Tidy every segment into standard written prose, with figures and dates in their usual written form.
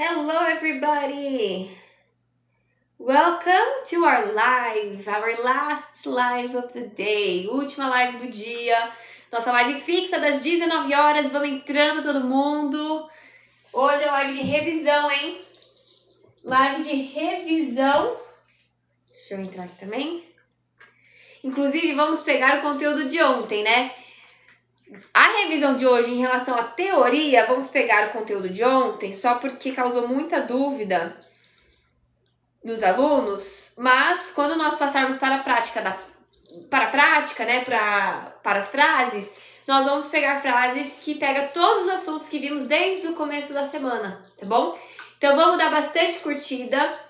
Hello everybody! Welcome to our last live of the day, última live do dia, nossa live fixa das 19 horas, vamos entrando todo mundo. Hoje é live de revisão, hein? Live de revisão. Deixa eu entrar aqui também. Inclusive, vamos pegar o conteúdo de ontem, né? A revisão de hoje em relação à teoria, vamos pegar o conteúdo de ontem, só porque causou muita dúvida dos alunos, mas quando nós passarmos para a prática, né, para as frases, nós vamos pegar frases que pegam todos os assuntos que vimos desde o começo da semana, tá bom? Então vamos dar bastante curtida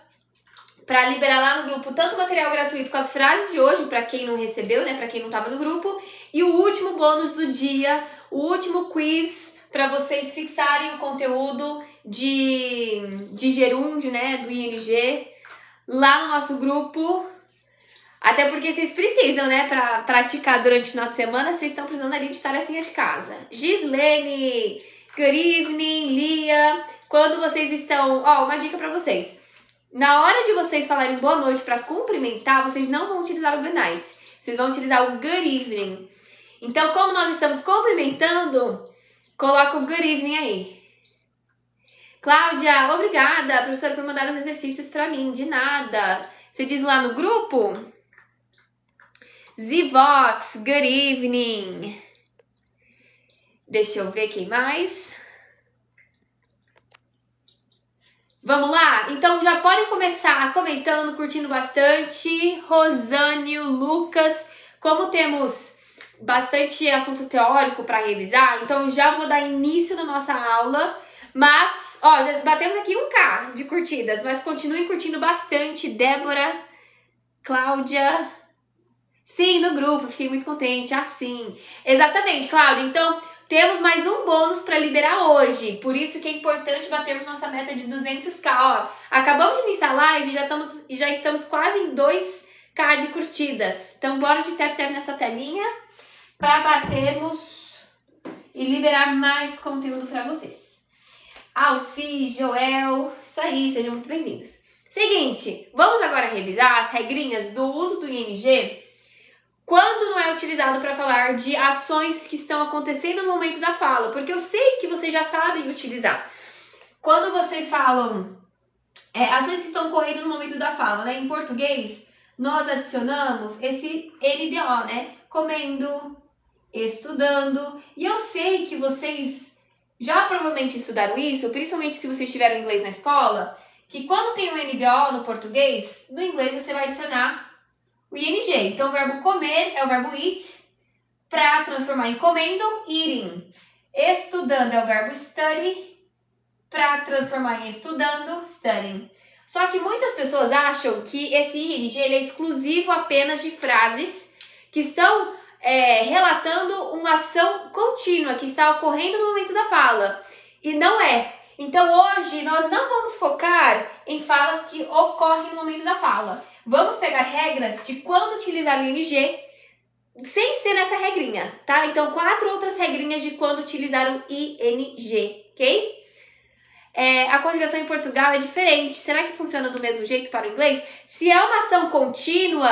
para liberar lá no grupo tanto material gratuito com as frases de hoje, para quem não recebeu, né, para quem não estava no grupo, e o último bônus do dia, o último quiz para vocês fixarem o conteúdo de gerúndio, né, do ING, lá no nosso grupo. Até porque vocês precisam, né, para praticar durante o final de semana, vocês estão precisando ali de tarefinha de casa. Gislene, good evening, Lia, quando vocês estão... Ó, uma dica para vocês. Na hora de vocês falarem boa noite para cumprimentar, vocês não vão utilizar o good night. Vocês vão utilizar o good evening. Então, como nós estamos cumprimentando, coloca o good evening aí. Cláudia, obrigada, professora, por mandar os exercícios para mim. De nada. Você diz lá no grupo? Zivox, good evening. Deixa eu ver quem mais. Vamos lá? Então já podem começar comentando, curtindo bastante. Rosânio, Lucas, como temos bastante assunto teórico para revisar, então já vou dar início na nossa aula. Mas, ó, já batemos aqui 1K de curtidas, mas continuem curtindo bastante. Débora, Cláudia. Sim, no grupo, fiquei muito contente. Assim, exatamente, Cláudia. Então, temos mais um bônus para liberar hoje. Por isso que é importante batermos nossa meta de 200k. Ó, acabamos de iniciar a live e já estamos quase em 2k de curtidas. Então, bora de tap-tap nessa telinha para batermos e liberar mais conteúdo para vocês. Alci, Joel, isso aí, sejam muito bem-vindos. Seguinte, vamos agora revisar as regrinhas do uso do ING quando não é utilizado para falar de ações que estão acontecendo no momento da fala, porque eu sei que vocês já sabem utilizar. Quando vocês falam ações que estão ocorrendo no momento da fala, né? Em português, nós adicionamos esse NDO, né? Comendo, estudando. E eu sei que vocês já provavelmente estudaram isso, principalmente se vocês tiveram inglês na escola, que quando tem o NDO no português, no inglês você vai adicionar o ING. Então, o verbo comer é o verbo eat, para transformar em comendo, eating. Estudando é o verbo study, para transformar em estudando, studying. Só que muitas pessoas acham que esse ING ele é exclusivo apenas de frases que estão relatando uma ação contínua que está ocorrendo no momento da fala. E não é. Então, hoje, nós não vamos focar em falas que ocorrem no momento da fala. Vamos pegar regras de quando utilizar o ING sem ser nessa regrinha, tá? Então, 4 outras regrinhas de quando utilizar o ING, ok? A conjugação em Portugal é diferente. Será que funciona do mesmo jeito para o inglês? Se é uma ação contínua,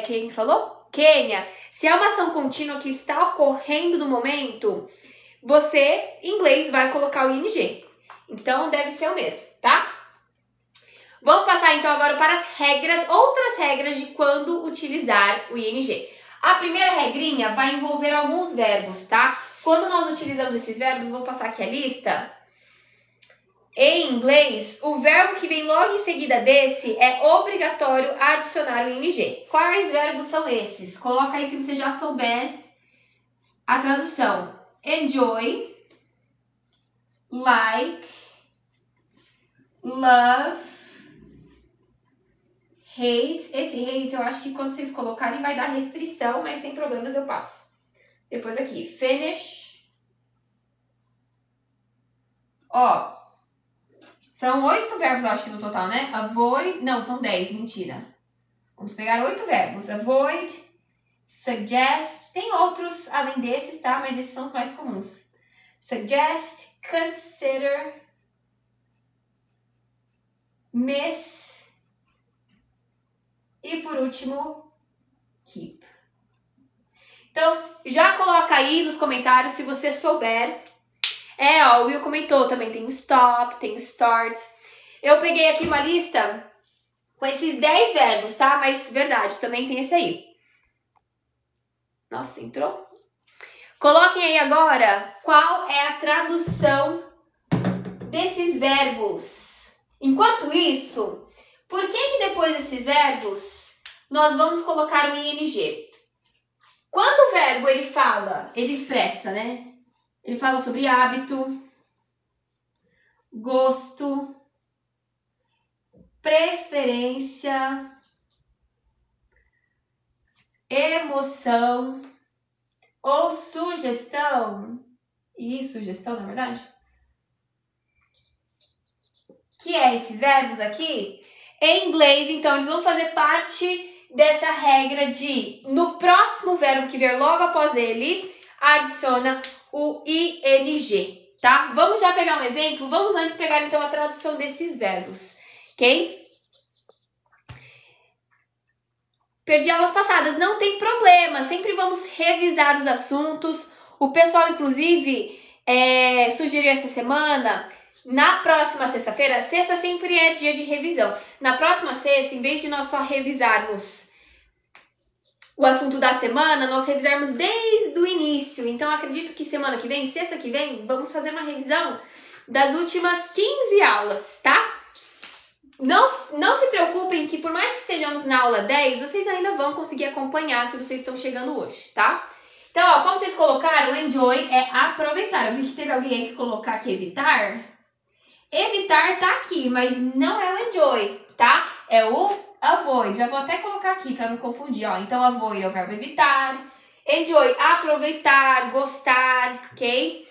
quem falou? Quênia. Se é uma ação contínua que está ocorrendo no momento, você, em inglês, vai colocar o ING. Então, deve ser o mesmo, tá? Vamos passar então agora para as regras, outras regras de quando utilizar o ING. A primeira regrinha vai envolver alguns verbos, tá? Quando nós utilizamos esses verbos, vou passar aqui a lista. Em inglês, o verbo que vem logo em seguida desse é obrigatório adicionar o ING. Quais verbos são esses? Coloca aí se você já souber a tradução. Enjoy, like, love, hate. Esse hate eu acho que quando vocês colocarem vai dar restrição, mas sem problemas eu passo. Depois aqui, finish. Ó, são 8 verbos eu acho que no total, né? Avoid, não, são 10, mentira. Vamos pegar 8 verbos. Avoid, suggest, tem outros além desses, tá? Mas esses são os mais comuns. Suggest, consider, miss e por último, keep. Então, já coloca aí nos comentários se você souber. Ó, o Will comentou também, tem o stop, tem o start. Eu peguei aqui uma lista com esses 10 verbos, tá? Mas, verdade, também tem esse aí. Nossa, entrou? Coloquem aí agora qual é a tradução desses verbos. Enquanto isso, por que depois desses verbos nós vamos colocar o ing? Quando o verbo ele fala, ele expressa, né? Ele fala sobre hábito, gosto, preferência, emoção ou sugestão. E sugestão, na verdade? Que é esses verbos aqui? Em inglês, então, eles vão fazer parte dessa regra de, no próximo verbo que vier logo após ele, adiciona o ing, tá? Vamos já pegar um exemplo? Vamos antes pegar, então, a tradução desses verbos, ok? Perdi aulas passadas, não tem problema, sempre vamos revisar os assuntos. O pessoal, inclusive, sugeriu essa semana, na próxima sexta-feira, sexta sempre é dia de revisão. Na próxima sexta, em vez de nós só revisarmos o assunto da semana, nós revisarmos desde o início. Então, acredito que semana que vem, sexta que vem, vamos fazer uma revisão das últimas 15 aulas, tá? Não se preocupem que por mais que estejamos na aula 10, vocês ainda vão conseguir acompanhar se vocês estão chegando hoje, tá? Então, ó, como vocês colocaram, enjoy é aproveitar. Eu vi que teve alguém aí que colocar aqui evitar. Evitar tá aqui, mas não é o enjoy, tá? É o avoid. Já vou até colocar aqui para não confundir, ó. Então, avoid é o verbo evitar. Enjoy, aproveitar, gostar, ok?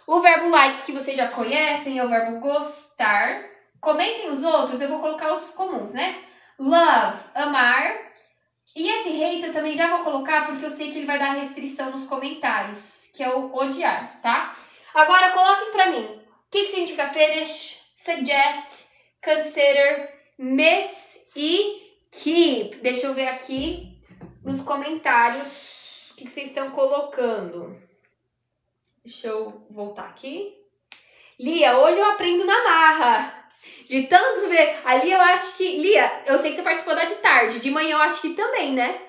O verbo like, que vocês já conhecem, é o verbo gostar. Comentem os outros, eu vou colocar os comuns, né? Love, amar. E esse hate eu também já vou colocar porque eu sei que ele vai dar restrição nos comentários, que é o odiar, tá? Agora, coloquem pra mim. O que significa finish, suggest, consider, miss e keep? Deixa eu ver aqui nos comentários o que vocês estão colocando. Deixa eu voltar aqui. Lia, hoje eu aprendo na marra. De tanto ver. Ali eu acho que... Lia, eu sei que você participou da de tarde. De manhã eu acho que também, né?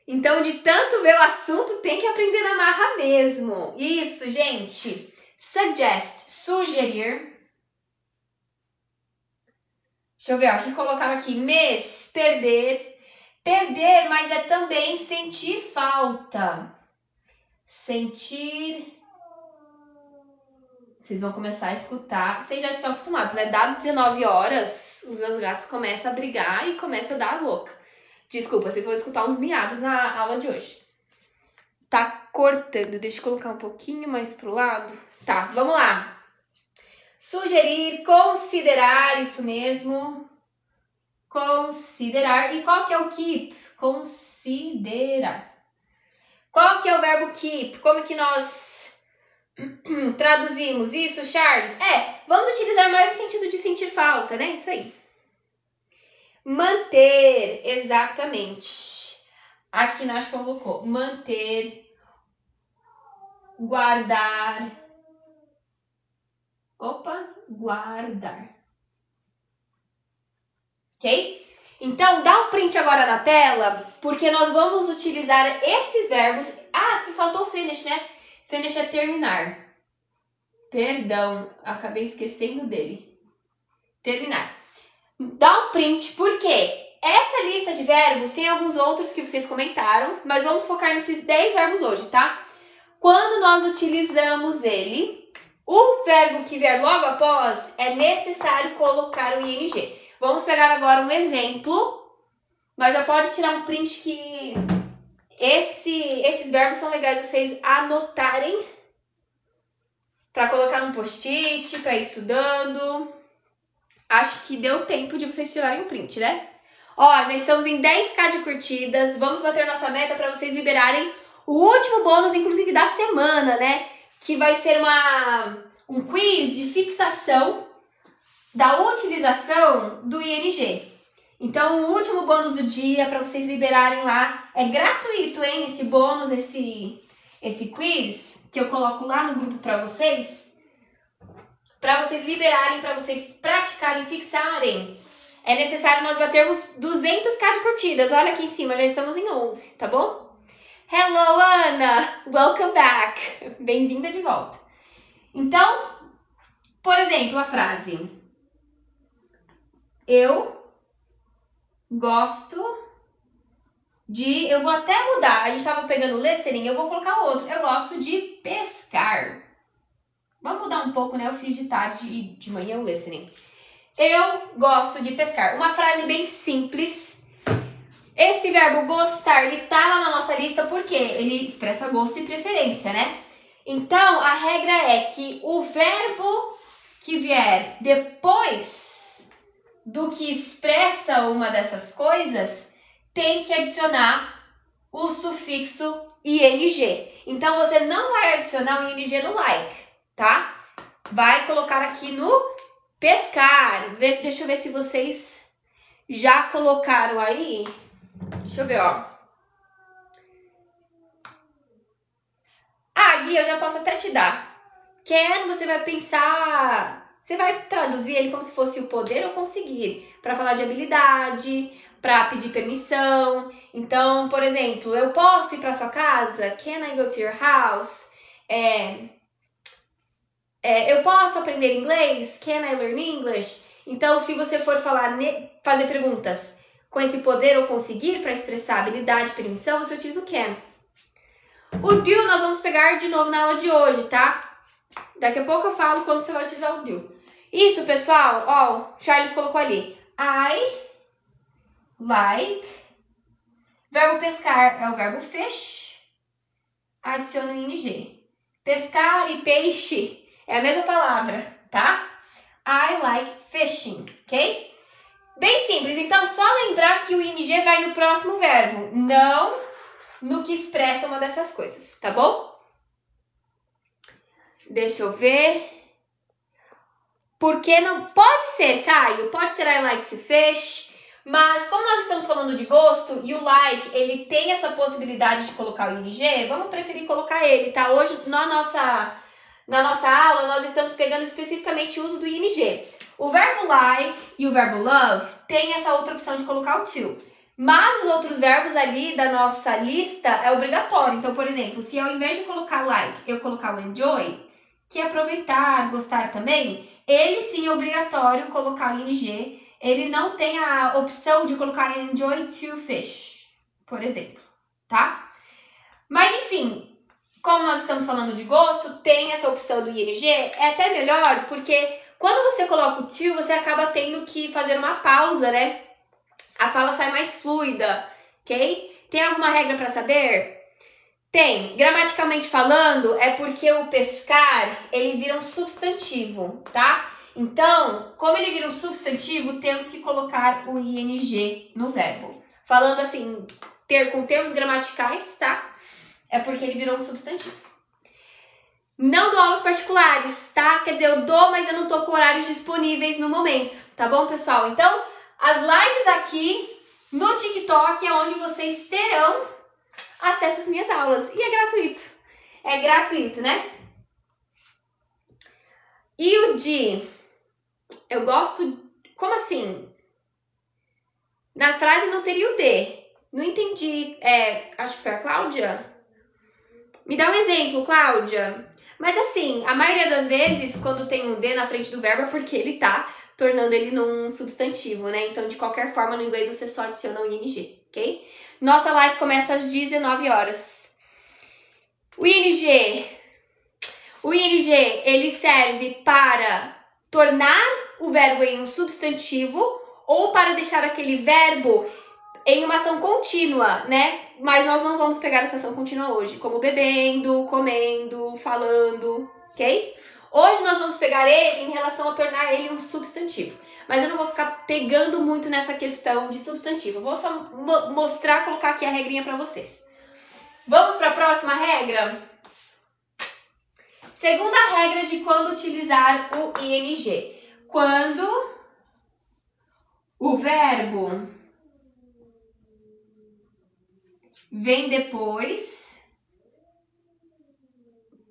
Então, de tanto ver o assunto, tem que aprender na marra mesmo. Isso, gente. Suggest, sugerir. Deixa eu ver, ó. O que colocaram aqui? Miss, perder. Perder, mas é também sentir falta. Sentir... Vocês vão começar a escutar. Vocês já estão acostumados, né? Dado 19 horas, os meus gatos começam a brigar e começam a dar louca. Desculpa, vocês vão escutar uns miados na aula de hoje. Tá cortando. Deixa eu colocar um pouquinho mais pro lado. Tá, vamos lá. Sugerir, considerar, isso mesmo. Considerar. E qual que é o keep? Considerar. Qual que é o verbo keep? Como que nós... traduzimos isso, Charles? Vamos utilizar mais o sentido de sentir falta, né? Isso aí. Manter, exatamente. Aqui nós colocou manter, guardar. Opa, guardar. Ok? Então, dá um print agora na tela, porque nós vamos utilizar esses verbos. Ah, faltou o finish, né? Finish é terminar. Perdão, acabei esquecendo dele. Terminar. Dá um print, porque essa lista de verbos tem alguns outros que vocês comentaram, mas vamos focar nesses 10 verbos hoje, tá? Quando nós utilizamos ele, o verbo que vier logo após, é necessário colocar o ing. Vamos pegar agora um exemplo, mas já pode tirar um print que... Esses verbos são legais vocês anotarem para colocar no post-it, para ir estudando. Acho que deu tempo de vocês tirarem um print, né? Ó, já estamos em 10k de curtidas. Vamos bater nossa meta para vocês liberarem o último bônus, inclusive da semana, né? Que vai ser um quiz de fixação da utilização do ING. Então, o último bônus do dia para vocês liberarem lá é gratuito, hein? Esse bônus, esse quiz que eu coloco lá no grupo para vocês liberarem, para vocês praticarem, fixarem. É necessário nós batermos 200k de curtidas. Olha aqui em cima, já estamos em 11, tá bom? Hello, Ana! Welcome back! Bem-vinda de volta. Então, por exemplo, a frase: eu gosto de... Eu vou até mudar. A gente estava pegando listening, eu vou colocar outro. Eu gosto de pescar. Vamos mudar um pouco, né? Eu fiz de tarde e de manhã o listening. Eu gosto de pescar. Uma frase bem simples. Esse verbo gostar, ele tá lá na nossa lista porque ele expressa gosto e preferência, né? Então, a regra é que o verbo que vier depois do que expressa uma dessas coisas tem que adicionar o sufixo ing. Então, você não vai adicionar o ing no like, tá? Vai colocar aqui no pescar. Deixa eu ver se vocês já colocaram aí. Deixa eu ver, ó. Ah, Gui, eu já posso até te dar. Can, você vai pensar... Você vai traduzir ele como se fosse o poder ou conseguir. Para falar de habilidade, para pedir permissão. Então, por exemplo, eu posso ir para sua casa? Can I go to your house? Eu posso aprender inglês? Can I learn English? Então, se você for fazer perguntas com esse poder ou conseguir para expressar habilidade, permissão, você utiliza o can. O do nós vamos pegar de novo na aula de hoje, tá? Daqui a pouco eu falo como você vai utilizar o do. Isso, pessoal, ó, Charles colocou ali. I like. Verbo pescar é o verbo fish. Adiciona o ing. Pescar e peixe é a mesma palavra, tá? I like fishing, ok? Bem simples, então só lembrar que o ing vai no próximo verbo, não no que expressa uma dessas coisas, tá bom? Deixa eu ver. Porque não... Pode ser, Caio, pode ser I like to fish, mas como nós estamos falando de gosto e o like, ele tem essa possibilidade de colocar o ing, vamos preferir colocar ele, tá? Hoje, na nossa aula, nós estamos pegando especificamente o uso do ing. O verbo like e o verbo love tem essa outra opção de colocar o to. Mas os outros verbos ali da nossa lista é obrigatório. Então, por exemplo, se ao invés de colocar like, eu colocar o enjoy, que é aproveitar, gostar também, ele sim é obrigatório colocar o ing. Ele não tem a opção de colocar enjoy to fish, por exemplo, tá? Mas enfim, como nós estamos falando de gosto, tem essa opção do ing. É até melhor porque quando você coloca o to, você acaba tendo que fazer uma pausa, né? A fala sai mais fluida, ok? Tem alguma regra para saber? Tem. Gramaticalmente falando, é porque o pescar, ele vira um substantivo, tá? Então, como ele vira um substantivo, temos que colocar o ing no verbo. Falando assim, com termos gramaticais, tá? É porque ele virou um substantivo. Não dou aulas particulares, tá? Quer dizer, eu dou, mas eu não tô com horários disponíveis no momento, tá bom, pessoal? Então, as lives aqui no TikTok é onde vocês terão acesso às minhas aulas. E é gratuito. É gratuito, né? E o de... Eu gosto... Como assim? Na frase não teria o de. Não entendi. Acho que foi a Cláudia. Me dá um exemplo, Cláudia. Mas assim, a maioria das vezes, quando tem o de na frente do verbo, é porque ele tá tornando ele num substantivo, né? Então, de qualquer forma, no inglês você só adiciona o ing, ok? Nossa live começa às 19 horas. O ing, ele serve para tornar o verbo em um substantivo ou para deixar aquele verbo em uma ação contínua, né? Mas nós não vamos pegar essa ação contínua hoje, como bebendo, comendo, falando, ok? Hoje nós vamos pegar ele em relação a tornar ele um substantivo. Mas eu não vou ficar pegando muito nessa questão de substantivo. Eu vou só mostrar, colocar aqui a regrinha para vocês. Vamos para a próxima regra? Segunda regra de quando utilizar o ing. quando o verbo vem depois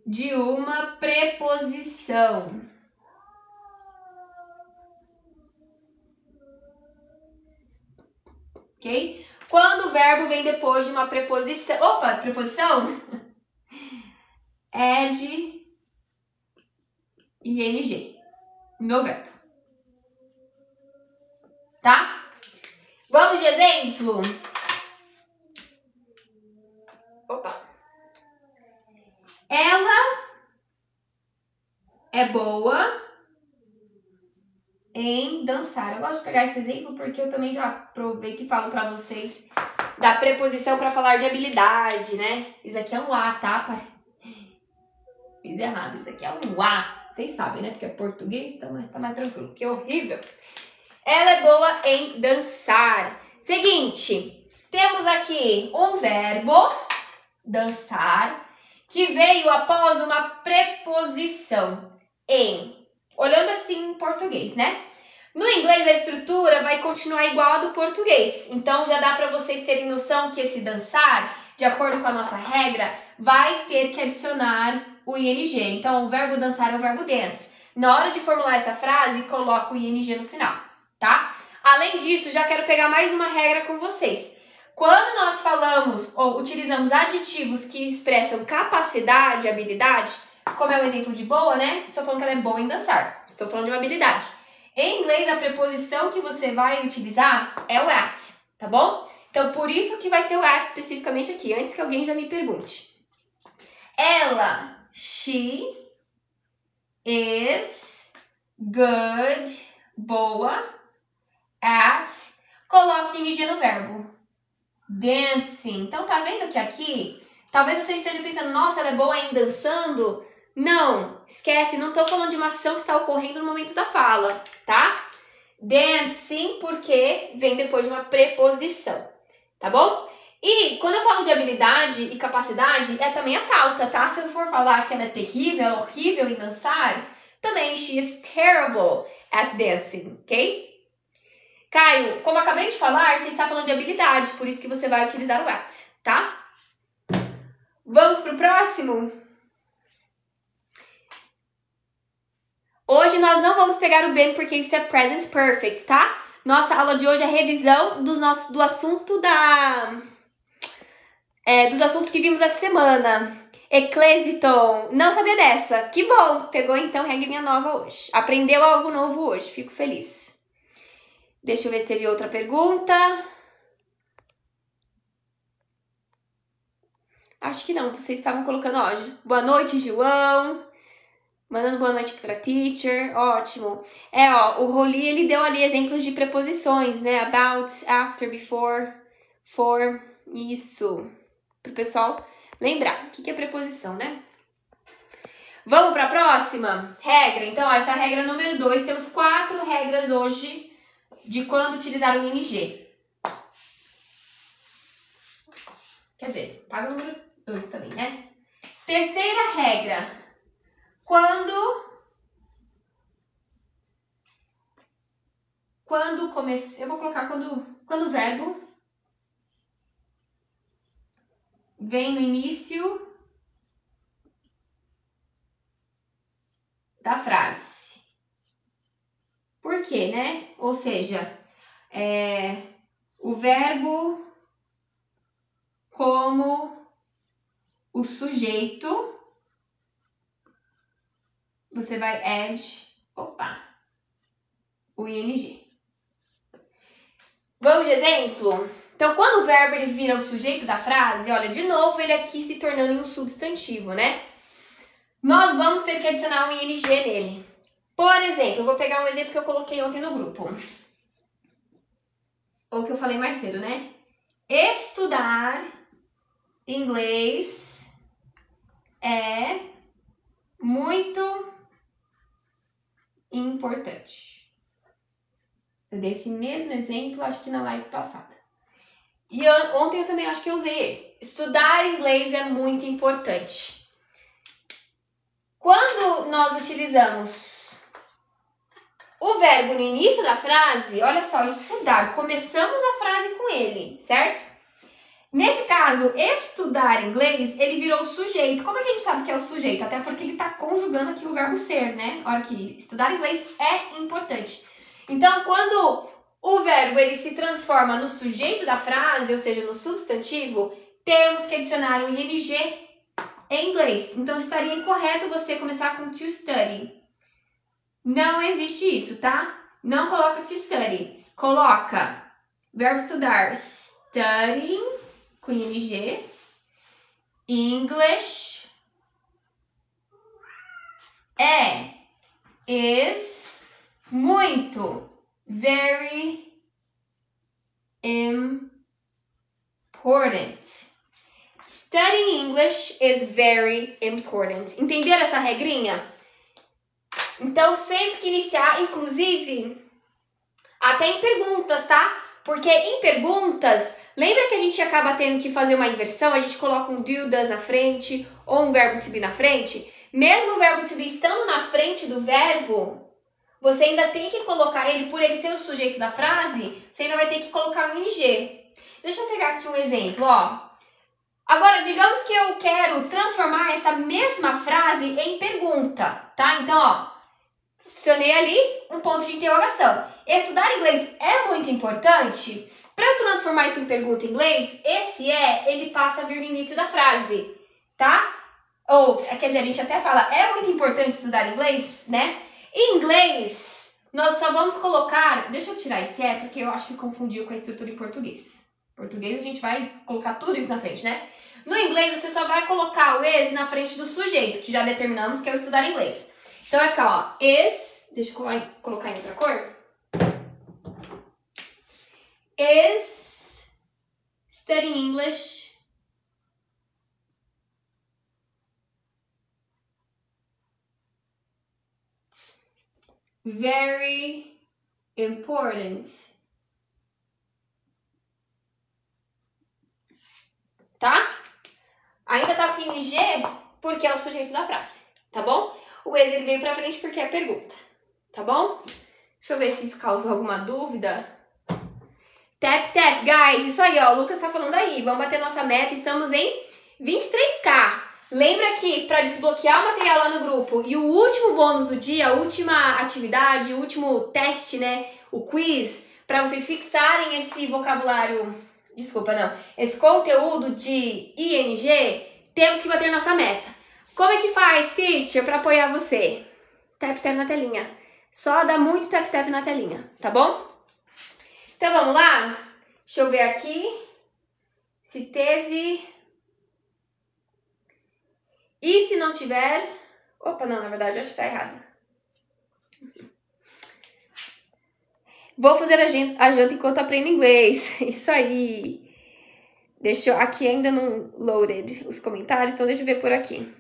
de uma preposição. Ok? Quando o verbo vem depois de uma preposição... Opa, preposição? Ed, ing, no verbo. Tá? Vamos de exemplo? Opa. Ela é boa em dançar. Eu gosto de pegar esse exemplo porque eu também já aproveito e falo pra vocês da preposição para falar de habilidade, né? Isso aqui é um A, tá? Fiz errado. Isso aqui é um A. Vocês sabem, né? Porque é português, então tá mais tranquilo. Que horrível. Ela é boa em dançar. Seguinte, temos aqui um verbo, dançar, que veio após uma preposição em. Olhando assim em português, né? No inglês, a estrutura vai continuar igual a do português. Então, já dá para vocês terem noção que esse dançar, de acordo com a nossa regra, vai ter que adicionar o ing. Então, o verbo dançar é o verbo dance. Na hora de formular essa frase, coloca o ing no final, tá? Além disso, já quero pegar mais uma regra com vocês. Quando nós falamos ou utilizamos adjetivos que expressam capacidade, habilidade, como é o exemplo de boa, né? Estou falando que ela é boa em dançar. Estou falando de uma habilidade. Em inglês, a preposição que você vai utilizar é o at, tá bom? Então, por isso que vai ser o at especificamente aqui, antes que alguém já me pergunte. Ela, she, is good, boa, at, coloque ing no verbo. Dancing. Então, tá vendo que aqui, talvez você esteja pensando, nossa, ela é boa em dançando? Não, esquece, não tô falando de uma ação que está ocorrendo no momento da fala, tá? Dancing, porque vem depois de uma preposição, tá bom? E quando eu falo de habilidade e capacidade, é também a falta, tá? Se eu for falar que ela é terrível, ela é horrível em dançar, também she is terrible at dancing, ok? Caio, como eu acabei de falar, você está falando de habilidade, por isso que você vai utilizar o at, tá? Vamos pro próximo? Hoje nós não vamos pegar o been porque isso é present perfect, tá? Nossa aula de hoje é revisão do assunto dos assuntos que vimos essa semana. Eclésiton. Não sabia dessa. Que bom. Pegou então regrinha nova hoje. Aprendeu algo novo hoje. Fico feliz. Deixa eu ver se teve outra pergunta. Acho que não. Vocês estavam colocando hoje. Boa noite, João. Mandando boa noite aqui pra teacher. Ótimo. O Roli, ele deu ali exemplos de preposições, né? About, after, before, for. Isso. Pro pessoal lembrar. O que é preposição, né? Vamos pra próxima regra? Então, essa é a regra número 2. Temos 4 regras hoje de quando utilizar o ing. Quer dizer, paga o número 2 também, né? Terceira regra. Eu vou colocar quando o verbo vem no início da frase. Por quê, né? Ou seja, o verbo como o sujeito, você vai add, o ing. Vamos de exemplo? Então, quando o verbo ele vira o sujeito da frase, olha, de novo ele aqui se tornando um substantivo, né? Nós vamos ter que adicionar um ing nele. Por exemplo, eu vou pegar um exemplo que eu coloquei ontem no grupo. Ou que eu falei mais cedo, né? Estudar inglês é muito importante. Eu dei esse mesmo exemplo, acho que na live passada. E ontem eu também acho que eu usei ele. Estudar inglês é muito importante. Quando nós utilizamos o verbo no início da frase, olha só, estudar. Começamos a frase com ele, certo? Nesse caso, estudar inglês, ele virou sujeito. Como é que a gente sabe que é o sujeito? Até porque ele está conjugando aqui o verbo ser, né? Olha aqui, estudar inglês é importante. Então, quando o verbo ele se transforma no sujeito da frase, ou seja, no substantivo, temos que adicionar o ing em inglês. Então, estaria incorreto você começar com to study. Não existe isso, tá? Não coloca to study. Coloca verbo estudar, studying, com ing, English, is, muito, very important. Studying English is very important. Entenderam essa regrinha? Então, sempre que iniciar, inclusive, até em perguntas, tá? Porque em perguntas, lembra que a gente acaba tendo que fazer uma inversão? A gente coloca um do, does na frente, ou um verbo to be na frente. Mesmo o verbo to be estando na frente do verbo, você ainda tem que colocar ele, por ele ser o sujeito da frase, você ainda vai ter que colocar um ing. Deixa eu pegar aqui um exemplo, ó. Agora, digamos que eu quero transformar essa mesma frase em pergunta, tá? Então, ó, adicionei ali um ponto de interrogação. Estudar inglês é muito importante? Para eu transformar isso em pergunta em inglês, esse ele passa a vir no início da frase, tá? Ou, quer dizer, a gente até fala, é muito importante estudar inglês, né? Em inglês, nós só vamos colocar... Deixa eu tirar esse porque eu acho que confundiu com a estrutura em português. Em português, a gente vai colocar tudo isso na frente, né? No inglês, você só vai colocar o is na frente do sujeito, que já determinamos que é o estudar inglês. Então, vai ficar, ó, is... Deixa eu colocar em outra cor. Is studying English very important? Tá? Ainda tá com ing porque é o sujeito da frase, tá bom? O is ele veio pra frente porque é pergunta, tá bom? Deixa eu ver se isso causou alguma dúvida. Tap, tap, guys, isso aí, ó, o Lucas tá falando aí, vamos bater nossa meta, estamos em 23k. Lembra que para desbloquear o material lá no grupo e o último bônus do dia, a última atividade, o último teste, né, o quiz, para vocês fixarem esse vocabulário, esse conteúdo de ing, temos que bater nossa meta. Como é que faz, teacher, para apoiar você? Tap, tap na telinha. Só dá muito tap, tap na telinha, tá bom? Então, vamos lá? Deixa eu ver aqui se teve. E se não tiver... Opa, não, na verdade, eu acho que tá errado. Vou fazer a janta enquanto aprendo inglês. Isso aí. Deixa eu... Aqui ainda não loaded os comentários, então deixa eu ver por aqui.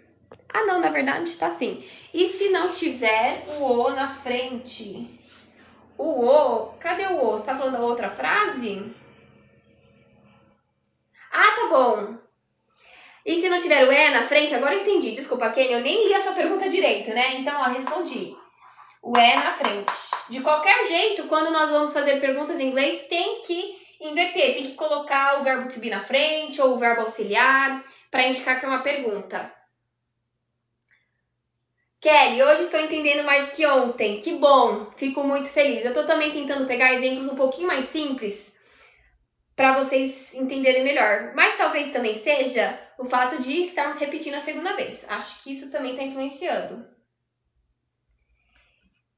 Ah, não, na verdade tá assim. E se não tiver o O na frente? O O, cadê o O? Você tá falando da outra frase? Ah, tá bom. E se não tiver o E na frente? Agora eu entendi. Desculpa, Kenny, eu nem li a sua pergunta direito, né? Então, ó, respondi. O E na frente. De qualquer jeito, quando nós vamos fazer perguntas em inglês, tem que inverter. Tem que colocar o verbo to be na frente ou o verbo auxiliar para indicar que é uma pergunta. Kelly, hoje estou entendendo mais que ontem. Que bom, fico muito feliz. Eu estou também tentando pegar exemplos um pouquinho mais simples para vocês entenderem melhor. Mas talvez também seja o fato de estarmos repetindo a segunda vez. Acho que isso também está influenciando.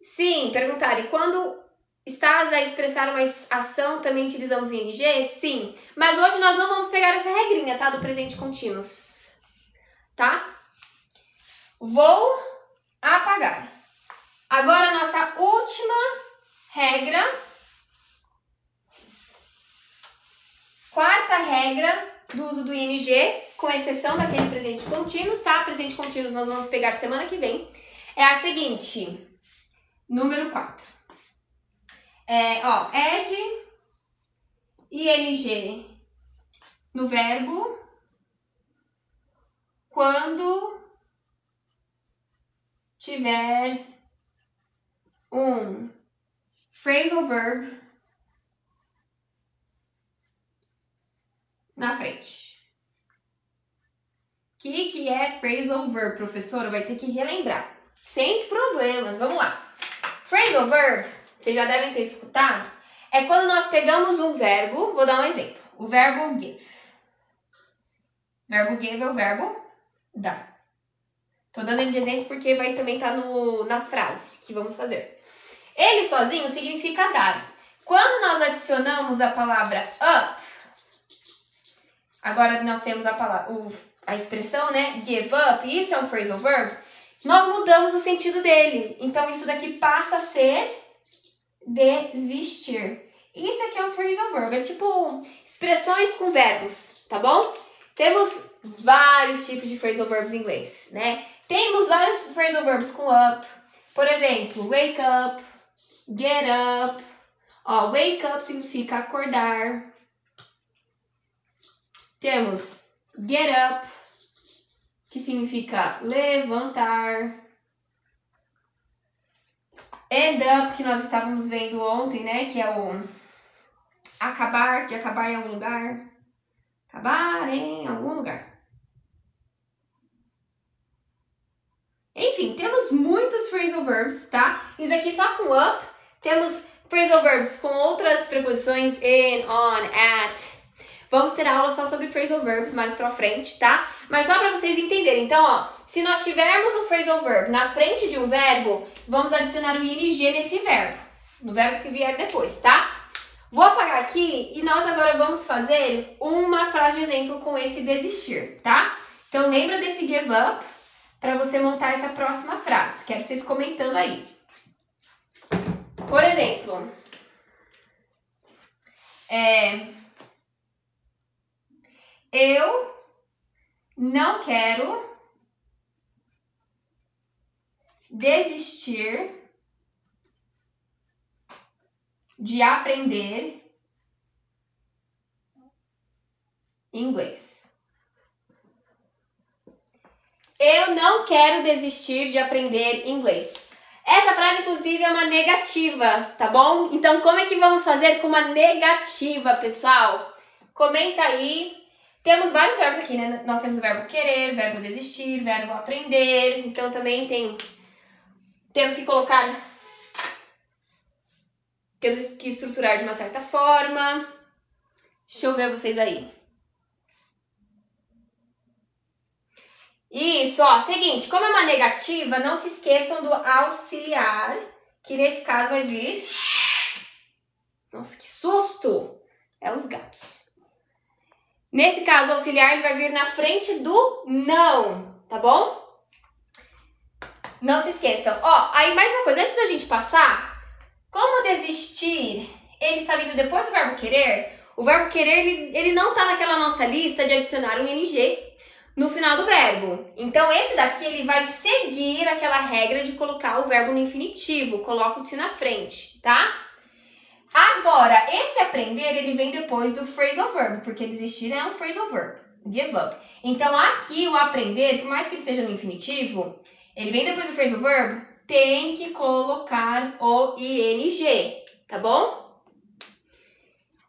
Sim, perguntaram, e quando estás a expressar uma ação, também utilizamos ing? Sim, mas hoje nós não vamos pegar essa regrinha, tá? Do presente contínuos, tá? Vou apagar. Agora, a nossa última regra. Quarta regra do uso do ing, com exceção daquele presente contínuos, tá? Presente contínuos nós vamos pegar semana que vem. É a seguinte, número 4. Add ing no verbo quando tiver um phrasal verb na frente. O que é phrasal verb, professora? Vai ter que relembrar. Sem problemas, vamos lá. Phrasal verb, vocês já devem ter escutado, é quando nós pegamos um verbo, vou dar um exemplo, o verbo give. O verbo give é o verbo dar. Tô dando ele de exemplo porque vai também estar na frase que vamos fazer. Ele sozinho significa dar. Quando nós adicionamos a palavra up, agora nós temos a expressão, né, give up, isso é um phrasal verb, nós mudamos o sentido dele. Então, isso daqui passa a ser desistir. Isso aqui é um phrasal verb, é tipo expressões com verbos, tá bom? Temos vários tipos de phrasal verbs em inglês, né? Temos vários phrasal verbs com up. Por exemplo, wake up, get up. Ó, wake up significa acordar. Temos get up, que significa levantar. End up, que nós estávamos vendo ontem, né? Que é o acabar, de acabar em algum lugar. Acabar em algum lugar. Enfim, temos muitos phrasal verbs, tá? Isso aqui só com up. Temos phrasal verbs com outras preposições in, on, at. Vamos ter aula só sobre phrasal verbs mais pra frente, tá? Mas só pra vocês entenderem. Então, ó, se nós tivermos um phrasal verb na frente de um verbo, vamos adicionar o ing nesse verbo. No verbo que vier depois, tá? Vou apagar aqui e nós agora vamos fazer uma frase de exemplo com esse desistir, tá? Então, lembra desse give up para você montar essa próxima frase. Quero vocês comentando aí. Por exemplo, eu não quero desistir de aprender inglês. Eu não quero desistir de aprender inglês. Essa frase, inclusive, é uma negativa, tá bom? Então, como é que vamos fazer com uma negativa, pessoal? Comenta aí. Temos vários verbos aqui, né? Nós temos o verbo querer, verbo desistir, verbo aprender. Então, também temos que colocar... Temos que estruturar de uma certa forma. Deixa eu ver vocês aí. Isso, ó, seguinte, como é uma negativa, não se esqueçam do auxiliar, que nesse caso vai vir... Nossa, que susto! É os gatos. Nesse caso, o auxiliar ele vai vir na frente do não, tá bom? Não se esqueçam. Ó, aí mais uma coisa, antes da gente passar, como desistir, ele está vindo depois do verbo querer, o verbo querer, ele não tá naquela nossa lista de adicionar um ing no final do verbo. Então, esse daqui, ele vai seguir aquela regra de colocar o verbo no infinitivo. Coloca o to na frente, tá? Agora, esse aprender, ele vem depois do phrasal verb, porque desistir é um phrasal verb, give up. Então, aqui, o aprender, por mais que ele esteja no infinitivo, ele vem depois do phrasal verb, tem que colocar o ing, tá bom?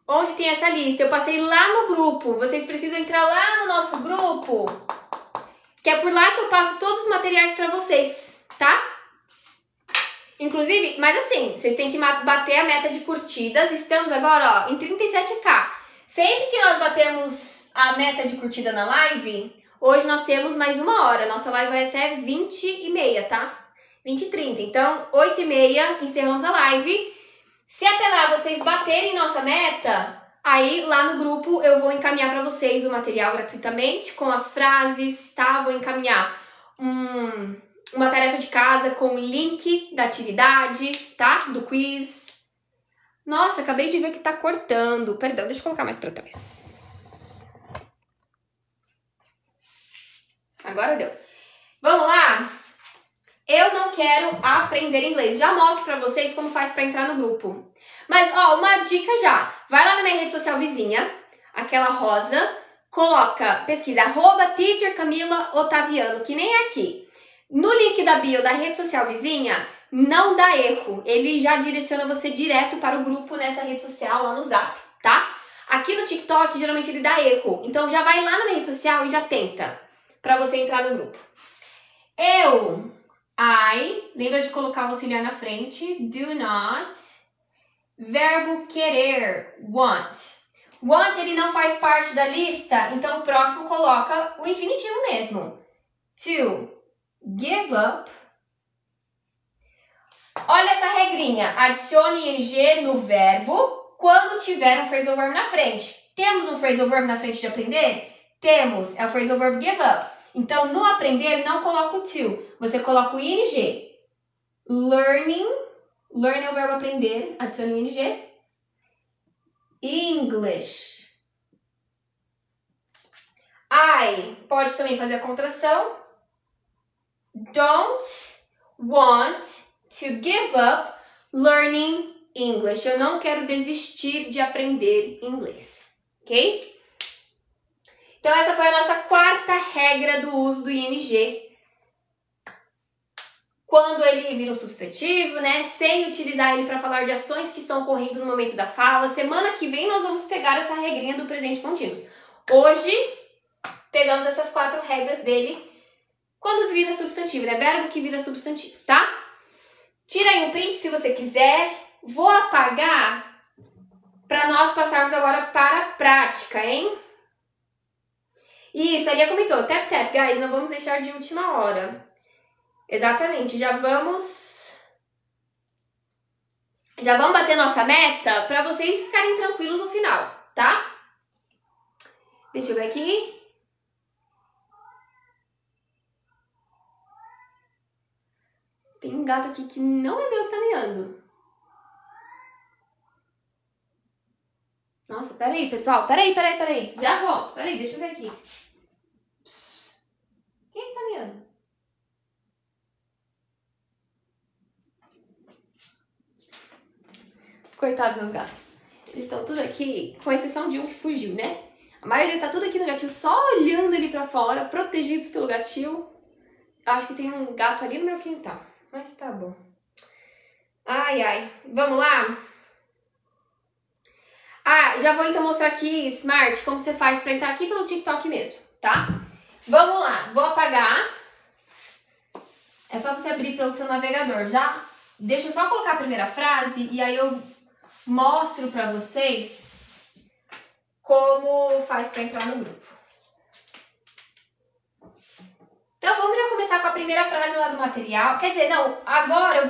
Onde tem essa lista? Eu passei lá no grupo. Vocês precisam entrar lá no nosso grupo, que é por lá que eu passo todos os materiais para vocês, tá? Inclusive, mas assim, vocês têm que bater a meta de curtidas. Estamos agora, ó, em 37k. Sempre que nós batemos a meta de curtida na live, hoje nós temos mais 1 hora. Nossa live vai até 20h30, tá? 20h30. Então, 8h30 encerramos a live. Se até lá vocês baterem nossa meta, aí lá no grupo eu vou encaminhar para vocês o material gratuitamente com as frases, tá? Vou encaminhar uma tarefa de casa com o link da atividade, tá? Do quiz. Nossa, acabei de ver que tá cortando. Perdão, deixa eu colocar mais para trás. Agora deu. Vamos lá? Eu não quero aprender inglês. Já mostro pra vocês como faz pra entrar no grupo. Mas, ó, uma dica já. Vai lá na minha rede social vizinha, aquela rosa, pesquisa @teachercamilaotaviano, que nem é aqui. No link da bio da rede social vizinha, não dá erro. Ele já direciona você direto para o grupo nessa rede social lá no Zap, tá? Aqui no TikTok, geralmente ele dá erro. Então já vai lá na minha rede social e já tenta para você entrar no grupo. Lembra de colocar o auxiliar na frente. Do not. Verbo querer, want. Want, ele não faz parte da lista, então o próximo coloca o infinitivo mesmo. To give up. Olha essa regrinha. Adicione ing no verbo quando tiver um phrasal verb na frente. Temos um phrasal verb na frente de aprender? Temos. É o phrasal verb give up. Então, no aprender, não coloca o to. Você coloca o ing. Learning. Learn é o verbo aprender. Adicione o ing. English. I pode também fazer a contração. Don't want to give up learning English. Eu não quero desistir de aprender inglês. Ok? Então, essa foi a nossa quarta regra do uso do ing. Quando ele vira um substantivo, né? Sem utilizar ele para falar de ações que estão ocorrendo no momento da fala. Semana que vem nós vamos pegar essa regrinha do presente contínuos. Hoje, pegamos essas 4 regras dele quando vira substantivo, né? Verbo que vira substantivo, tá? Tira aí um print se você quiser. Vou apagar para nós passarmos agora para a prática, hein? Isso, a Lia comentou. Tap, tap, guys, não vamos deixar de última hora. Exatamente, já vamos bater nossa meta para vocês ficarem tranquilos no final, tá? Deixa eu ver aqui. Tem um gato aqui que não é meu que tá miando. Nossa, peraí, pessoal. Peraí. Já volto. Peraí, deixa eu ver aqui. Quem é que tá miando? Coitados meus gatos. Eles estão tudo aqui, com exceção de um que fugiu, né? A maioria tá tudo aqui no gatil, só olhando ali pra fora, protegidos pelo gatil. Acho que tem um gato ali no meu quintal, mas tá bom. Ai. Vamos lá? Já vou então mostrar aqui, Smart, como você faz pra entrar aqui pelo TikTok mesmo, tá? Vamos lá, vou apagar. É só você abrir pelo seu navegador, já? Deixa eu só colocar a primeira frase e aí eu mostro pra vocês como faz pra entrar no grupo. Então, vamos já começar com a primeira frase lá do material. Quer dizer, não, agora eu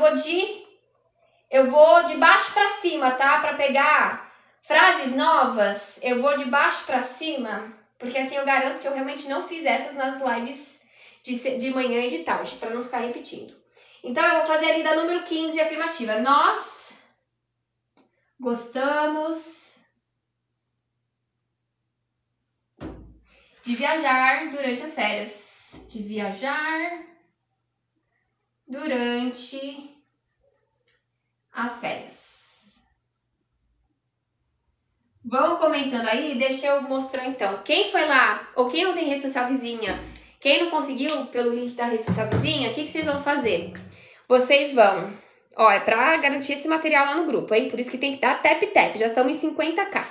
vou de baixo pra cima, tá? Pra pegar frases novas, eu vou de baixo pra cima, porque assim eu garanto que eu realmente não fiz essas nas lives de manhã e de tarde, pra não ficar repetindo. Então, eu vou fazer ali da número 15, afirmativa. Nós gostamos de viajar durante as férias. De viajar durante as férias. Vão comentando aí, deixa eu mostrar então. Quem foi lá, ou quem não tem rede social vizinha, quem não conseguiu pelo link da rede social vizinha, o que vocês vão fazer? Vocês vão, é pra garantir esse material lá no grupo, hein? Por isso que tem que dar tap-tap, já estamos em 50k.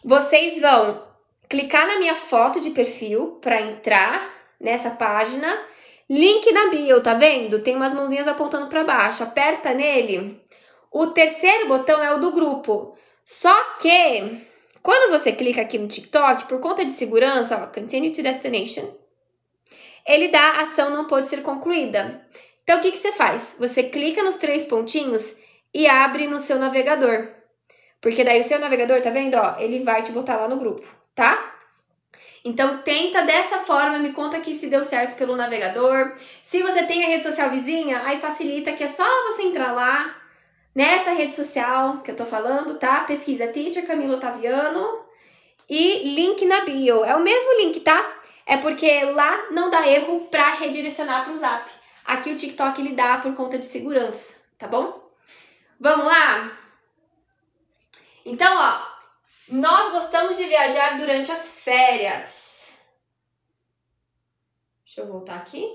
Vocês vão clicar na minha foto de perfil pra entrar nessa página. Link na bio, tá vendo? Tem umas mãozinhas apontando pra baixo. Aperta nele. O terceiro botão é o do grupo. Só que, quando você clica aqui no TikTok, por conta de segurança, Continue to Destination, ele dá ação não pode ser concluída. Então, o que você faz? Você clica nos 3 pontinhos e abre no seu navegador. Porque daí o seu navegador, tá vendo? Ele vai te botar lá no grupo, tá? Então, tenta dessa forma, me conta aqui se deu certo pelo navegador. Se você tem a rede social vizinha, aí facilita que é só você entrar lá, nessa rede social que eu tô falando, tá? Pesquisa Teacher Camila Ottaviano e link na bio. É o mesmo link, tá? É porque lá não dá erro pra redirecionar pro Zap. Aqui o TikTok ele dá por conta de segurança, tá bom? Vamos lá? Então, nós gostamos de viajar durante as férias. Deixa eu voltar aqui.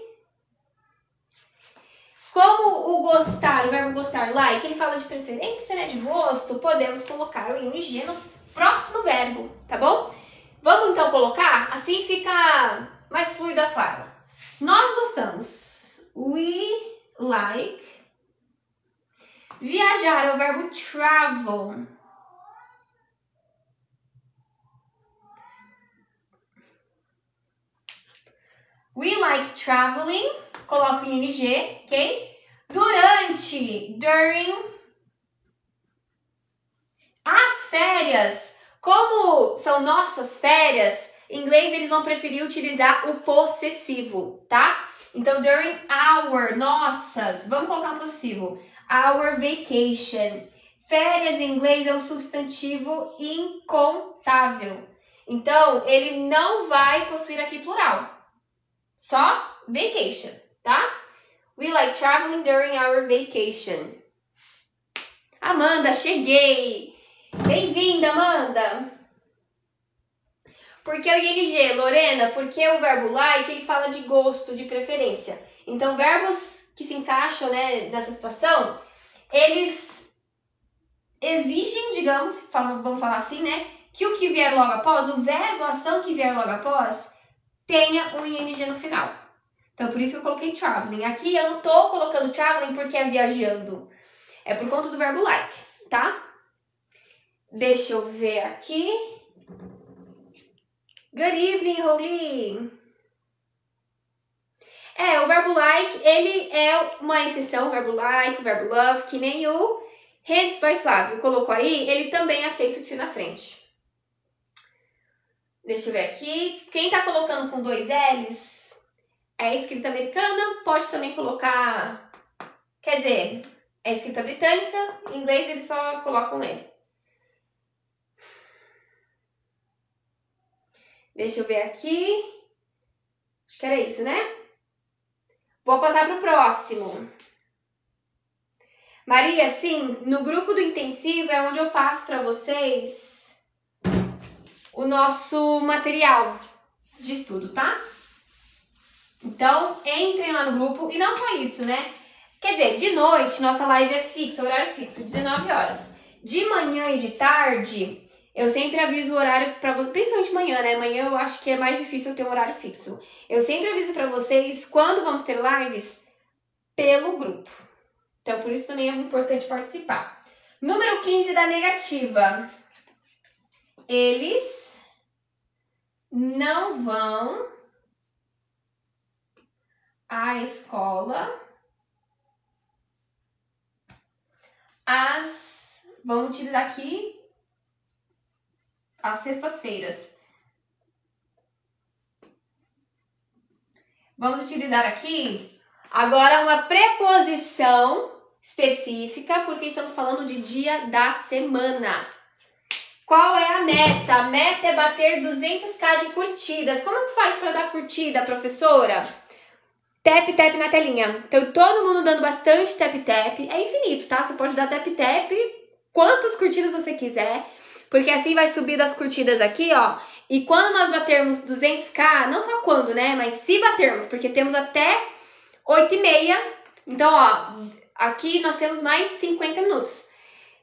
Como o gostar, o verbo gostar, like, ele fala de preferência, né, de gosto, podemos colocar o ing no próximo verbo, tá bom? Vamos então colocar, assim fica mais fluida a fala. Nós gostamos. We like. Viajar é o verbo travel. We like traveling. Coloco em ing, ok? Durante, during. As férias, como são nossas férias, em inglês eles vão preferir utilizar o possessivo, tá? Então, during our, nossas, vamos colocar um possessivo. Our vacation. Férias em inglês é um substantivo incontável. Então, ele não vai possuir aqui plural. Só vacation, tá? We like traveling during our vacation. Amanda, cheguei! Bem-vinda, Amanda! Por que o ing, Lorena? Porque o verbo like, ele fala de gosto, de preferência. Então, verbos que se encaixam, né, nessa situação, eles exigem, digamos, vamos falar assim, né, que o que vier logo após, o verbo, a ação que vier logo após, tenha o ing no final. Então, por isso que eu coloquei traveling. Aqui eu não tô colocando traveling porque é viajando. É por conta do verbo like, tá? Deixa eu ver aqui. Good evening, Holy. O verbo like, ele é uma exceção, o verbo like, o verbo love, que nem o Hands by Flávio colocou aí, ele também aceita o to na frente. Deixa eu ver aqui. Quem tá colocando com 2 L's é escrita americana, pode também colocar... Quer dizer, é escrita britânica, em inglês eles só colocam ele. Deixa eu ver aqui. Acho que era isso, né? Vou passar para o próximo. Maria, sim, no grupo do intensivo é onde eu passo para vocês o nosso material de estudo, tá? Então, entrem lá no grupo. E não só isso, né? Quer dizer, de noite, nossa live é fixa, horário fixo, 19 horas. De manhã e de tarde... Eu sempre aviso o horário para vocês, principalmente manhã, né? Manhã eu acho que é mais difícil ter um horário fixo. Eu sempre aviso para vocês quando vamos ter lives pelo grupo. Então, por isso também é importante participar. Número 15 da negativa. Eles não vão à escola vamos utilizar aqui às sextas-feiras. Vamos utilizar aqui agora uma preposição específica, porque estamos falando de dia da semana. Qual é a meta? A meta é bater 200k de curtidas. Como é que faz para dar curtida, professora? Tap, tap na telinha. Então, todo mundo dando bastante tap, tap. É infinito, tá? Você pode dar tap, tap quantas curtidas você quiser. Porque assim vai subir as curtidas aqui, ó. E quando nós batermos 200k, não só quando, né? Mas se batermos, porque temos até 8h30. Então, ó, aqui nós temos mais 50 minutos.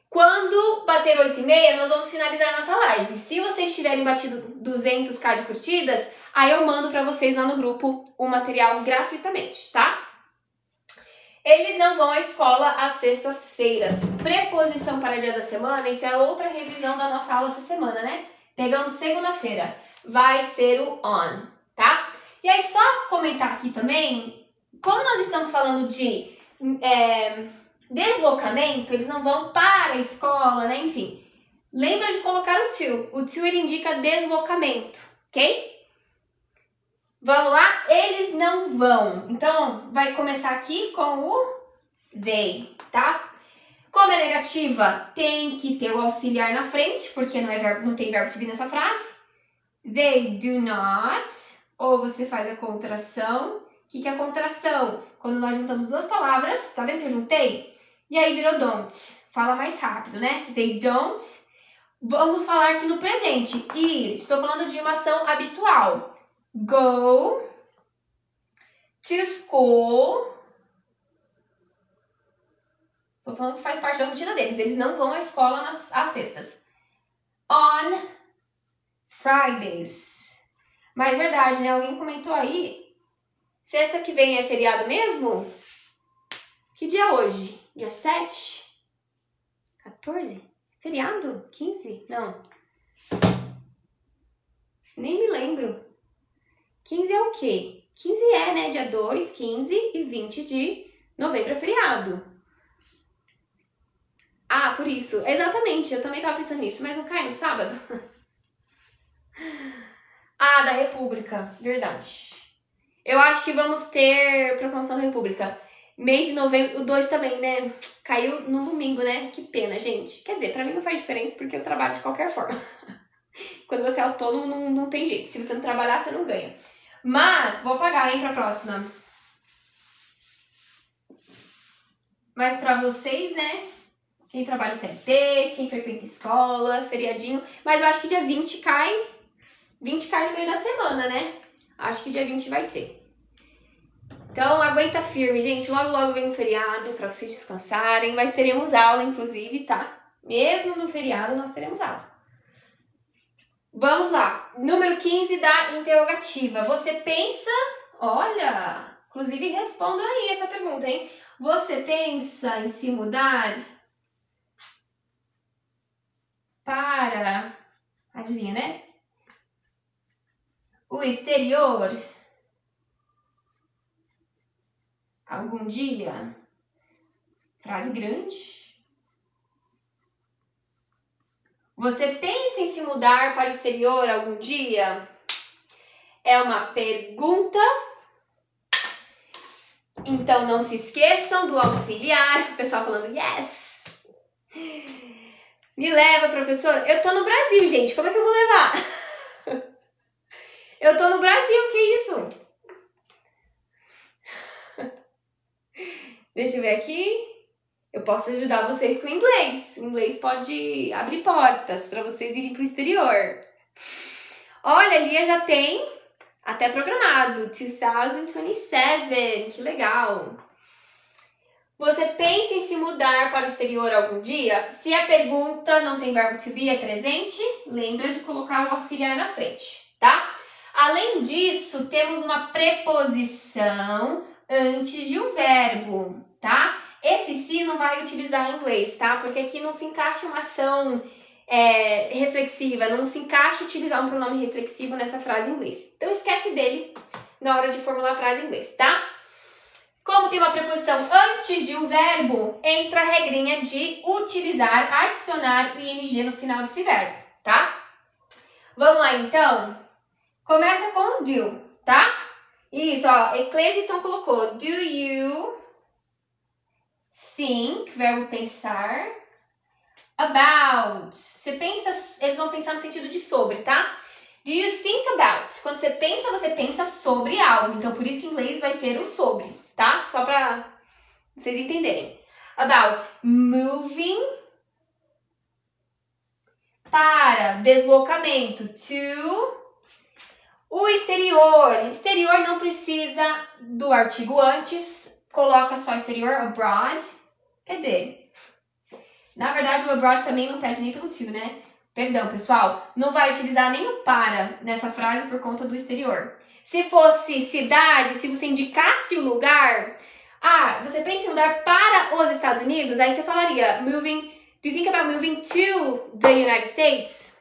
Quando bater 8h30, nós vamos finalizar nossa live. Se vocês tiverem batido 200k de curtidas, aí eu mando pra vocês lá no grupo o material gratuitamente, tá? Eles não vão à escola às sextas-feiras. Preposição para dia da semana, isso é outra revisão da nossa aula essa semana, né? Pegamos segunda-feira. Vai ser o on, tá? E aí, só comentar aqui também, como nós estamos falando de deslocamento, eles não vão para a escola, né? Enfim, lembra de colocar o to. O to, ele indica deslocamento, ok? Vamos lá? Eles não vão. Então, vai começar aqui com o they, tá? Como é negativa, tem que ter o auxiliar na frente, porque não tem verbo to be nessa frase. They do not. Ou você faz a contração. O que é a contração? Quando nós juntamos duas palavras, tá vendo que eu juntei? E aí virou don't. Fala mais rápido, né? They don't. Vamos falar aqui no presente. Ir. Estou falando de uma ação habitual. Go to school Tô falando que faz parte da rotina deles. Eles não vão à escola às sextas. On Fridays. Mas verdade, né? Alguém comentou aí. Sexta que vem é feriado mesmo? Que dia é hoje? Dia 7? 14? Feriado? 15? Não. Nem me lembro. 15 é o quê? 15 é, né? Dia 2, 15 e 20 de novembro é feriado. Ah, por isso. Exatamente, eu também tava pensando nisso, mas não cai no sábado? Ah, da República, verdade. Eu acho que vamos ter proclamação da República. Mês de novembro, o 2 também, né? Caiu no domingo, né? Que pena, gente. Quer dizer, pra mim não faz diferença porque eu trabalho de qualquer forma. Quando você é autônomo, não tem jeito. Se você não trabalhar, você não ganha. Mas, vou apagar, hein, pra próxima. Mas pra vocês, né? Quem trabalha CLT, quem frequenta escola, feriadinho. Mas eu acho que dia 20 cai. 20 cai no meio da semana, né? Acho que dia 20 vai ter. Então, aguenta firme, gente. Logo, logo vem um feriado pra vocês descansarem. Mas teremos aula, inclusive, tá? Mesmo no feriado, nós teremos aula. Vamos lá. Número 15 da interrogativa. Você pensa... Olha! Inclusive, responda aí essa pergunta, hein? Você pensa em se mudar para... Adivinha, né? O exterior? Algum dia? Frase grande. Você pensa em se mudar para o exterior algum dia? É uma pergunta. Então não se esqueçam do auxiliar. O pessoal falando yes. Me leva, professor. Eu tô no Brasil, gente. Como é que eu vou levar? Eu tô no Brasil, que isso? Deixa eu ver aqui. Eu posso ajudar vocês com o inglês. O inglês pode abrir portas para vocês irem para o exterior. Olha, a Lia já tem até programado. 2027. Que legal. Você pensa em se mudar para o exterior algum dia? Se a pergunta não tem verbo to be, é presente, lembra de colocar o auxiliar na frente, tá? Além disso, temos uma preposição antes de um verbo, tá? Esse se não vai utilizar em inglês, tá? Porque aqui não se encaixa uma ação reflexiva, não se encaixa utilizar um pronome reflexivo nessa frase em inglês. Então esquece dele na hora de formular a frase em inglês, tá? Como tem uma preposição antes de um verbo, entra a regrinha de utilizar, adicionar o ing no final desse verbo, tá? Vamos lá, então? Começa com do, tá? Isso, ó, Eclesiton colocou do you think, verbo pensar, about. Você pensa, eles vão pensar no sentido de sobre, tá? Do you think about? Quando você pensa sobre algo. Então, por isso que em inglês vai ser o sobre, tá? Só pra vocês entenderem. About moving, para deslocamento, to o exterior. Exterior não precisa do artigo antes, coloca só exterior, abroad. Quer dizer, na verdade o abroad também não pede nem pelo to, né? Perdão, pessoal, não vai utilizar nem o para nessa frase por conta do exterior. Se fosse cidade, se você indicasse o lugar, você pensa em mudar para os Estados Unidos, aí você falaria moving, do you think about moving to the United States?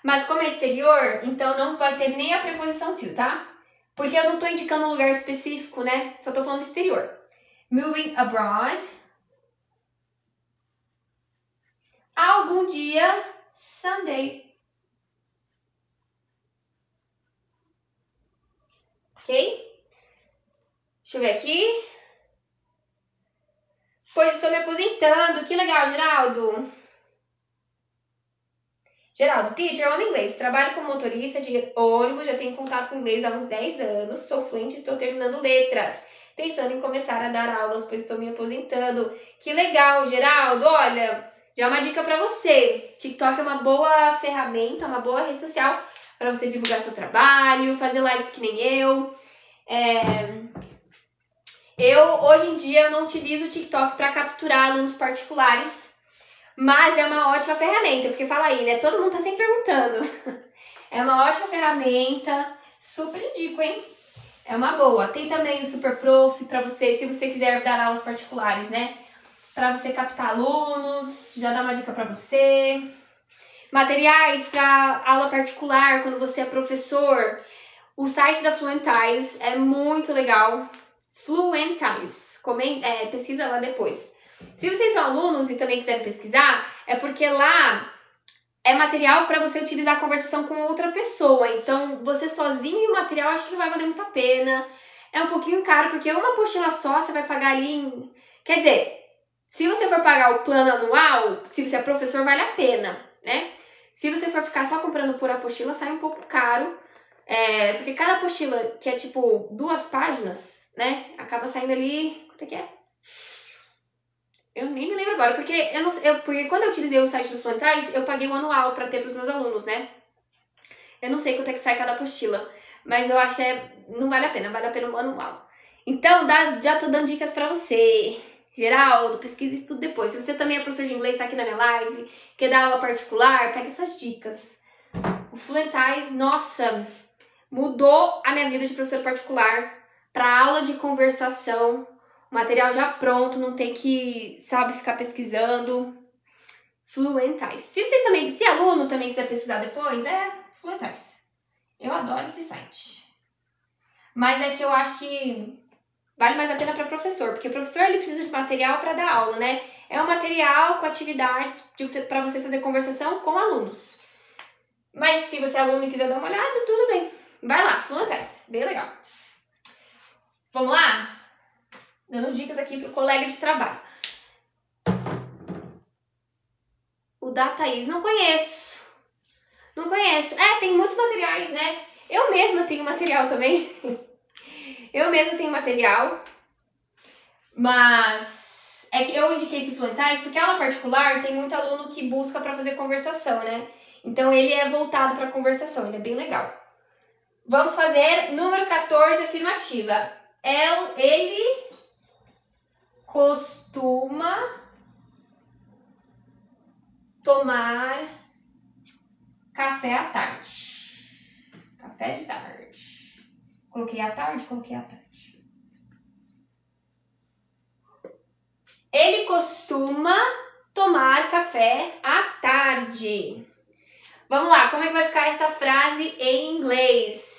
Mas como é exterior, então não vai ter nem a preposição to, tá? Porque eu não tô indicando um lugar específico, né? Só tô falando exterior. Moving abroad. Algum dia, someday. Ok? Deixa eu ver aqui. Pois estou me aposentando. Que legal, Geraldo. Geraldo, teacher, eu amo inglês. Trabalho como motorista de ônibus, já tenho contato com inglês há uns 10 anos. Sou fluente e estou terminando letras. Pensando em começar a dar aulas, pois estou me aposentando. Que legal, Geraldo. Olha, já é uma dica pra você. TikTok é uma boa ferramenta, uma boa rede social para você divulgar seu trabalho, fazer lives que nem eu. Hoje em dia, eu não utilizo o TikTok para capturar alunos particulares, mas é uma ótima ferramenta, porque fala aí, né? Todo mundo tá sempre perguntando. É uma ótima ferramenta, super indico, hein? É uma boa. Tem também o Super Prof para você, se você quiser dar aulas particulares, né? Para você captar alunos, já dá uma dica para você. Materiais para aula particular, quando você é professor. O site da Fluentize é muito legal. Fluentize, pesquisa lá depois. Se vocês são alunos e também quiserem pesquisar, é porque lá é material para você utilizar a conversação com outra pessoa. Então, você sozinho e o material acho que não vai valer muito a pena. É um pouquinho caro, porque uma apostila só você vai pagar ali... Quer dizer, se você for pagar o plano anual, se você é professor, vale a pena, né? Se você for ficar só comprando por apostila, sai um pouco caro. Porque cada apostila, que é tipo 2 páginas, né? Acaba saindo ali... Quanto é que é? Eu nem me lembro agora, porque porque quando eu utilizei o site do Fluentize, eu paguei o anual para ter para os meus alunos, né? Eu não sei quanto é que sai cada apostila, mas eu acho que não vale a pena, vale a pena o anual. Então, já tô dando dicas para você. Geraldo, pesquisa isso tudo depois. Se você também é professor de inglês, tá aqui na minha live, quer dar aula particular, pega essas dicas. O Fluentize, nossa, mudou a minha vida de professor particular para aula de conversação. Material já pronto, não tem que, ficar pesquisando. Fluentize. Se aluno também quiser pesquisar depois, Fluentize. Eu adoro esse site. Mas é que eu acho que vale mais a pena para professor, porque o professor ele precisa de material para dar aula, né? É um material com atividades para você fazer conversação com alunos. Mas se você é aluno e quiser dar uma olhada, tudo bem. Vai lá, Fluentize. Bem legal. Vamos lá? Dando dicas aqui pro colega de trabalho. O Dataís, não conheço. Não conheço. Tem muitos materiais, né? Eu mesma tenho material também. Eu mesma tenho material. Mas é que eu indiquei esse Fluentize porque aula particular tem muito aluno que busca para fazer conversação, né? Então ele é voltado para conversação, ele é bem legal. Vamos fazer número 14, afirmativa. Ele costuma tomar café à tarde. Café de tarde. Coloquei à tarde? Coloquei à tarde. Ele costuma tomar café à tarde. Vamos lá, como é que vai ficar essa frase em inglês?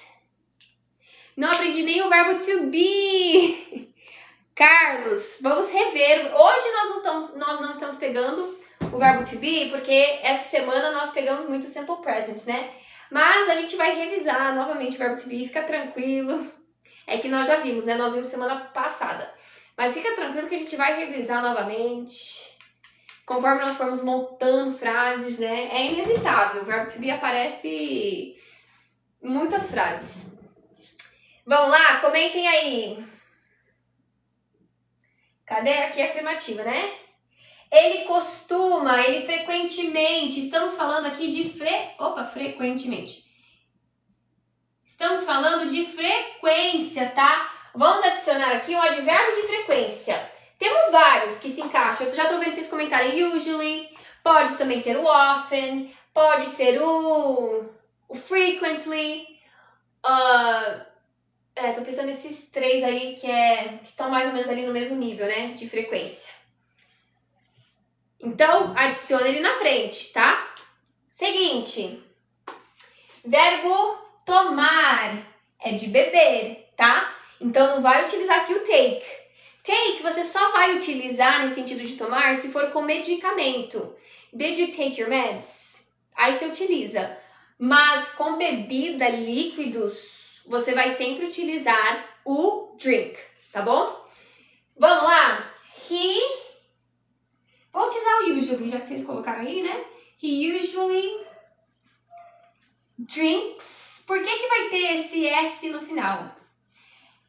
Não aprendi nem o verbo to be. Carlos, vamos rever. Hoje nós não estamos pegando o verbo to be, porque essa semana nós pegamos muito o simple present, né? Mas a gente vai revisar novamente o verbo to be, fica tranquilo. É que nós já vimos, né? Nós vimos semana passada. Mas fica tranquilo que a gente vai revisar novamente. Conforme nós formos montando frases, né? É inevitável. O verbo to be aparece em muitas frases. Vamos lá? Comentem aí. Cadê? Aqui a afirmativa, né? Ele costuma, ele frequentemente. Estamos falando aqui de frequentemente. Estamos falando de frequência, tá? Vamos adicionar aqui um advérbio de frequência. Temos vários que se encaixam. Eu já tô vendo vocês comentarem usually. Pode também ser o often. Pode ser o frequently. Tô pensando nesses 3 aí que estão mais ou menos ali no mesmo nível, né? De frequência. Então, adiciona ele na frente, tá? Seguinte. Verbo tomar é de beber, tá? Então, não vai utilizar aqui o take. Take você só vai utilizar nesse sentido de tomar se for com medicamento. Did you take your meds? Aí você utiliza. Mas com bebida, líquidos, você vai sempre utilizar o drink, tá bom? Vamos lá? Vou utilizar o usually, já que vocês colocaram aí, né? He usually drinks. Por que vai ter esse S no final?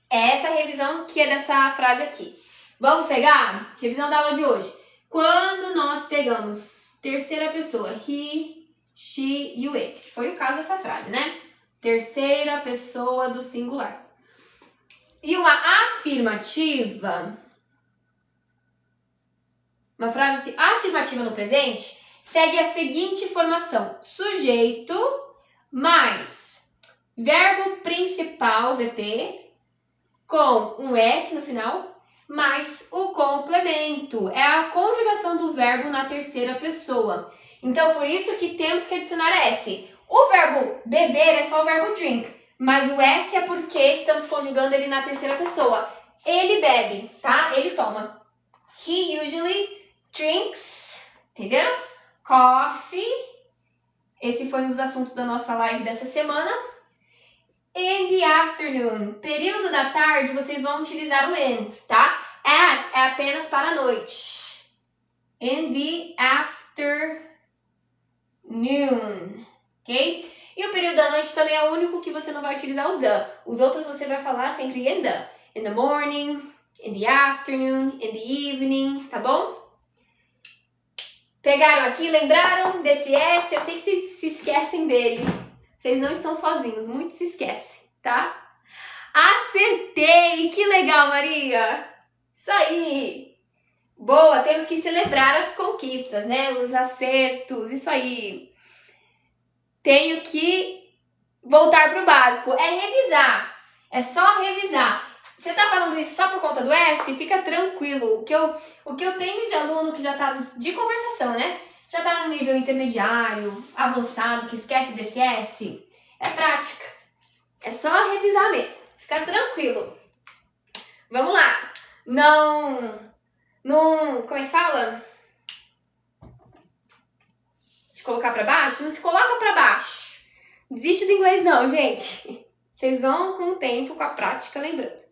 É essa revisão que é dessa frase aqui. Vamos pegar? Revisão da aula de hoje. Quando nós pegamos terceira pessoa, he, she, you, it, que foi o caso dessa frase, né? Terceira pessoa do singular. E uma afirmativa, uma frase afirmativa no presente, segue a seguinte formação: sujeito mais verbo principal, VP, com um S no final, mais o complemento. É a conjugação do verbo na terceira pessoa. Então, por isso que temos que adicionar S. O verbo beber é só o verbo drink, mas o S é porque estamos conjugando ele na terceira pessoa. Ele bebe, tá? Ele toma. He usually drinks, entendeu? Coffee. Esse foi um dos assuntos da nossa live dessa semana. In the afternoon, período da tarde, vocês vão utilizar o in, tá? At é apenas para a noite. In the afternoon, ok? E o período da noite também é o único que você não vai utilizar o the. Os outros você vai falar sempre in the. In the morning, in the afternoon, in the evening, tá bom? Pegaram aqui, lembraram desse S? Eu sei que vocês se esquecem dele. Vocês não estão sozinhos, muitos se esquecem, tá? Acertei! Que legal, Maria! Isso aí! Boa, temos que celebrar as conquistas, né? Os acertos, isso aí. Tenho que voltar pro básico. É revisar. É só revisar. Você tá falando isso só por conta do S? Fica tranquilo. O que eu tenho de aluno que já tá de conversação, né? Já tá no nível intermediário, avançado, que esquece desse S, é prática. É só revisar mesmo. Fica tranquilo. Vamos lá. Não, como é que fala? De colocar pra baixo? Não se coloca pra baixo. Não desiste do inglês não, gente. Vocês vão com o tempo, com a prática, lembrando.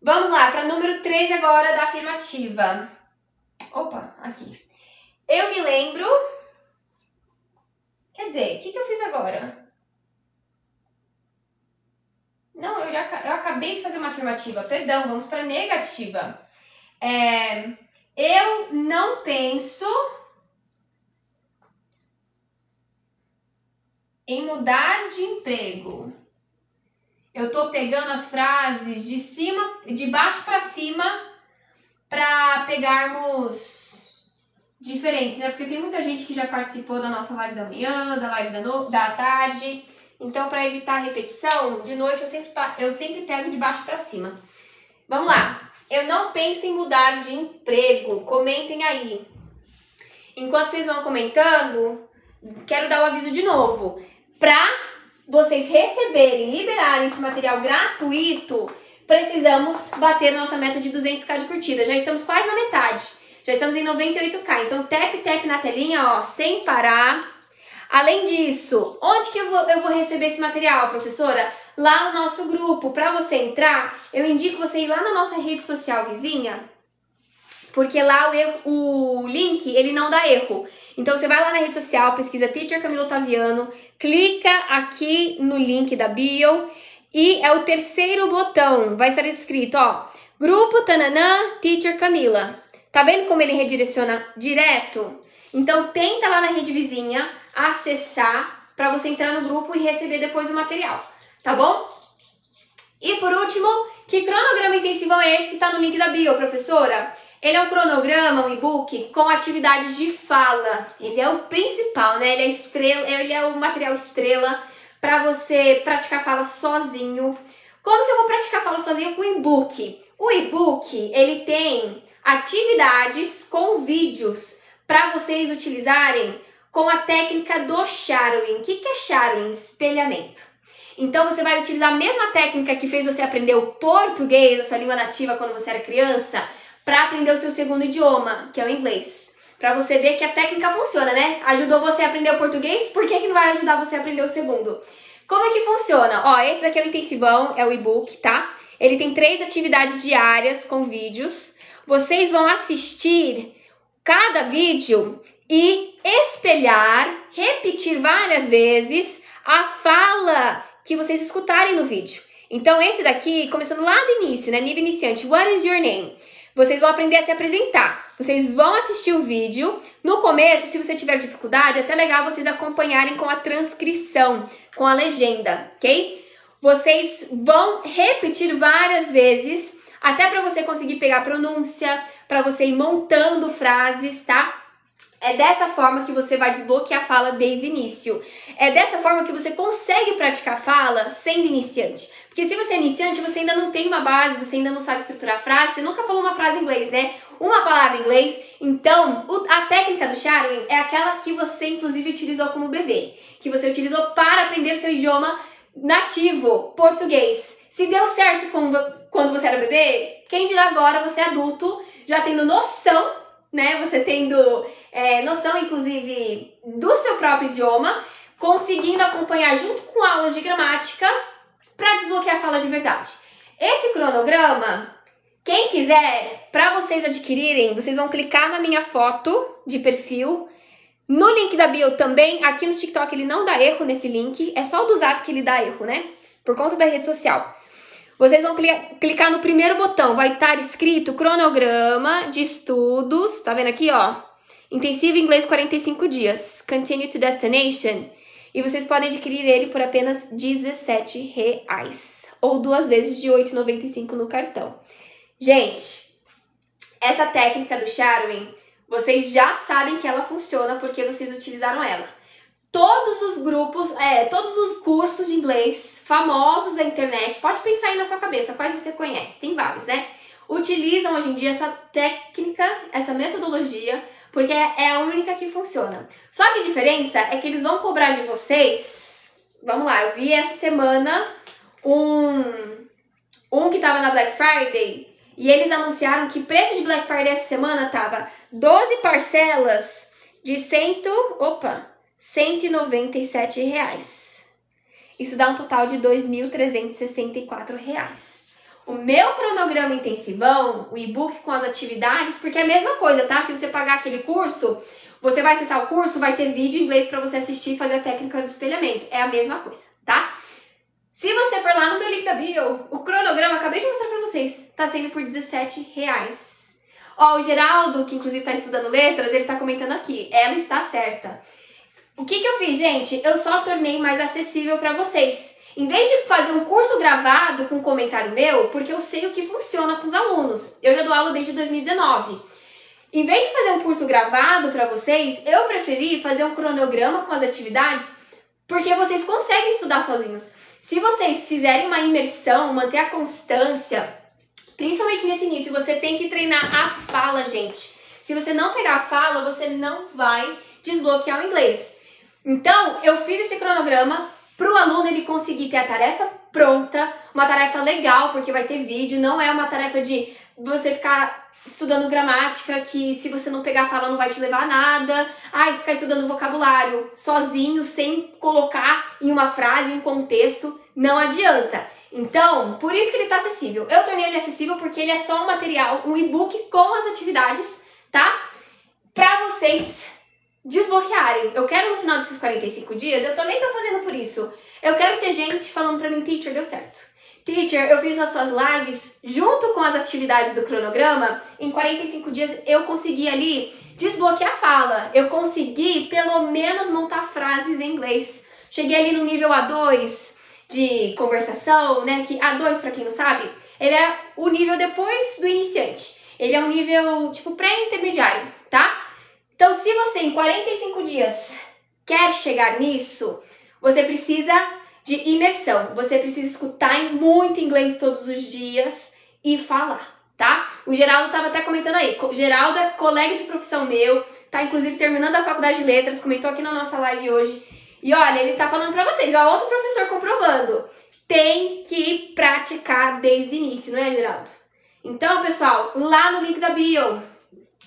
Vamos lá, para número 13 agora da afirmativa. Opa, aqui. Eu me lembro... Quer dizer, o que eu fiz agora? Não, eu acabei de fazer uma afirmativa. Perdão, vamos para negativa. Eu não penso em mudar de emprego. Eu tô pegando as frases de baixo para cima para pegarmos diferentes, né? Porque tem muita gente que já participou da nossa live da manhã, da live da tarde. Então, para evitar a repetição, de noite eu sempre pego de baixo para cima. Vamos lá. Eu não penso em mudar de emprego. Comentem aí. Enquanto vocês vão comentando, quero dar o aviso de novo. Para vocês receberem e liberarem esse material gratuito, precisamos bater nossa meta de 200k de curtida. Já estamos quase na metade. Já estamos em 98k. Então, tap na telinha, ó, sem parar. Além disso, onde que eu vou receber esse material, professora? Lá no nosso grupo. Para você entrar, eu indico você ir lá na nossa rede social vizinha, porque lá o link, ele não dá erro. Então, você vai lá na rede social, pesquisa Teacher Camila Ottaviano, clica aqui no link da bio e é o terceiro botão. Vai estar escrito, ó, Grupo Tananã Teacher Camila. Tá vendo como ele redireciona direto? Então, tenta lá na rede vizinha acessar para você entrar no grupo e receber depois o material, tá bom? E por último, que cronograma intensivão é esse que tá no link da bio, professora? Ele é um cronograma, um e-book com atividades de fala. Ele é o principal, né? Ele é o material estrela para você praticar fala sozinho. Como que eu vou praticar fala sozinho com o e-book? O e-book, ele tem atividades com vídeos para vocês utilizarem com a técnica do shadowing. O que é shadowing? Espelhamento. Então, você vai utilizar a mesma técnica que fez você aprender o português, a sua língua nativa quando você era criança, para aprender o seu segundo idioma, que é o inglês. Para você ver que a técnica funciona, né? Ajudou você a aprender o português, por que não vai ajudar você a aprender o segundo? Como é que funciona? Ó, esse daqui é o intensivão, é o e-book, tá? Ele tem 3 atividades diárias com vídeos. Vocês vão assistir cada vídeo e espelhar, repetir várias vezes a fala que vocês escutarem no vídeo. Então, esse daqui, começando lá do início, né? Nível iniciante. What is your name? Vocês vão aprender a se apresentar. Vocês vão assistir o vídeo. No começo, se você tiver dificuldade, é até legal vocês acompanharem com a transcrição, com a legenda, ok? vocês vão repetir várias vezes, até para você conseguir pegar a pronúncia, para você ir montando frases, tá? É dessa forma que você vai desbloquear a fala desde o início. É dessa forma que você consegue praticar a fala sendo iniciante. Porque se você é iniciante, você ainda não tem uma base, você ainda não sabe estruturar a frase, você nunca falou uma frase em inglês, né? Uma palavra em inglês. Então, a técnica do shadowing é aquela que você, inclusive, utilizou como bebê. Que você utilizou para aprender o seu idioma nativo, português. Se deu certo quando você era bebê, quem dirá agora você é adulto, já tendo noção, né? Você tendo noção, inclusive, do seu próprio idioma, conseguindo acompanhar junto com aulas de gramática para desbloquear a fala de verdade. Esse cronograma, quem quiser, para vocês adquirirem, vocês vão clicar na minha foto de perfil, no link da bio também. Aqui no TikTok ele não dá erro nesse link, é só o do Zap que ele dá erro, né? Por conta da rede social. Vocês vão clicar no primeiro botão, vai estar escrito cronograma de estudos, tá vendo aqui, ó? Intensivo Inglês 45 dias, Continue to Destination. E vocês podem adquirir ele por apenas R$17. Ou 2 vezes de R$8,95 no cartão. Gente, essa técnica do shadowing, vocês já sabem que ela funciona porque vocês utilizaram ela. Todos os grupos, todos os cursos de inglês famosos da internet, pode pensar aí na sua cabeça, quais você conhece, tem vários, né? Utilizam hoje em dia essa técnica, essa metodologia, porque é a única que funciona. Só que a diferença é que eles vão cobrar de vocês, vamos lá, eu vi essa semana um que tava na Black Friday, e eles anunciaram que o preço de Black Friday essa semana tava 12 parcelas de R$197. Isso dá um total de R$2.364. O meu cronograma intensivão, o e-book com as atividades, porque é a mesma coisa, tá? Se você pagar aquele curso, você vai acessar o curso, vai ter vídeo em inglês para você assistir e fazer a técnica do espelhamento. É a mesma coisa, tá? Se você for lá no meu link da bio, o cronograma, acabei de mostrar pra vocês, tá sendo por R$17. Ó, o Geraldo, que inclusive tá estudando letras, ele tá comentando aqui, ela está certa. O que eu fiz, gente? Eu só tornei mais acessível pra vocês. Em vez de fazer um curso gravado com comentário meu, porque eu sei o que funciona com os alunos. Eu já dou aula desde 2019. Em vez de fazer um curso gravado pra vocês, eu preferi fazer um cronograma com as atividades, porque vocês conseguem estudar sozinhos. Se vocês fizerem uma imersão, manter a constância, principalmente nesse início, você tem que treinar a fala, gente. Se você não pegar a fala, você não vai desbloquear o inglês. Então, eu fiz esse cronograma para o aluno ele conseguir ter a tarefa pronta, uma tarefa legal, porque vai ter vídeo, não é uma tarefa de você ficar estudando gramática, que se você não pegar a fala não vai te levar a nada, ficar estudando vocabulário sozinho, sem colocar em uma frase, em um contexto, não adianta. Então, por isso que ele está acessível. Eu tornei ele acessível porque ele é só um material, um e-book com as atividades, tá? Para vocês desbloquearem. Eu quero no final desses 45 dias, eu também tô fazendo por isso. Eu quero ter gente falando pra mim, teacher, deu certo. Teacher, eu fiz as suas lives junto com as atividades do cronograma. Em 45 dias eu consegui ali desbloquear a fala. Eu consegui pelo menos montar frases em inglês. Cheguei ali no nível A2 de conversação, né? Que A2, pra quem não sabe, ele é o nível depois do iniciante. Ele é um nível tipo pré-intermediário, tá? Então, se você em 45 dias quer chegar nisso, você precisa de imersão. Você precisa escutar muito inglês todos os dias e falar, tá? O Geraldo estava até comentando aí. O Geraldo é colega de profissão meu, tá inclusive terminando a faculdade de letras, comentou aqui na nossa live hoje. E olha, ele tá falando pra vocês, ó, outro professor comprovando. Tem que praticar desde o início, não é, Geraldo? Então, pessoal, lá no link da bio,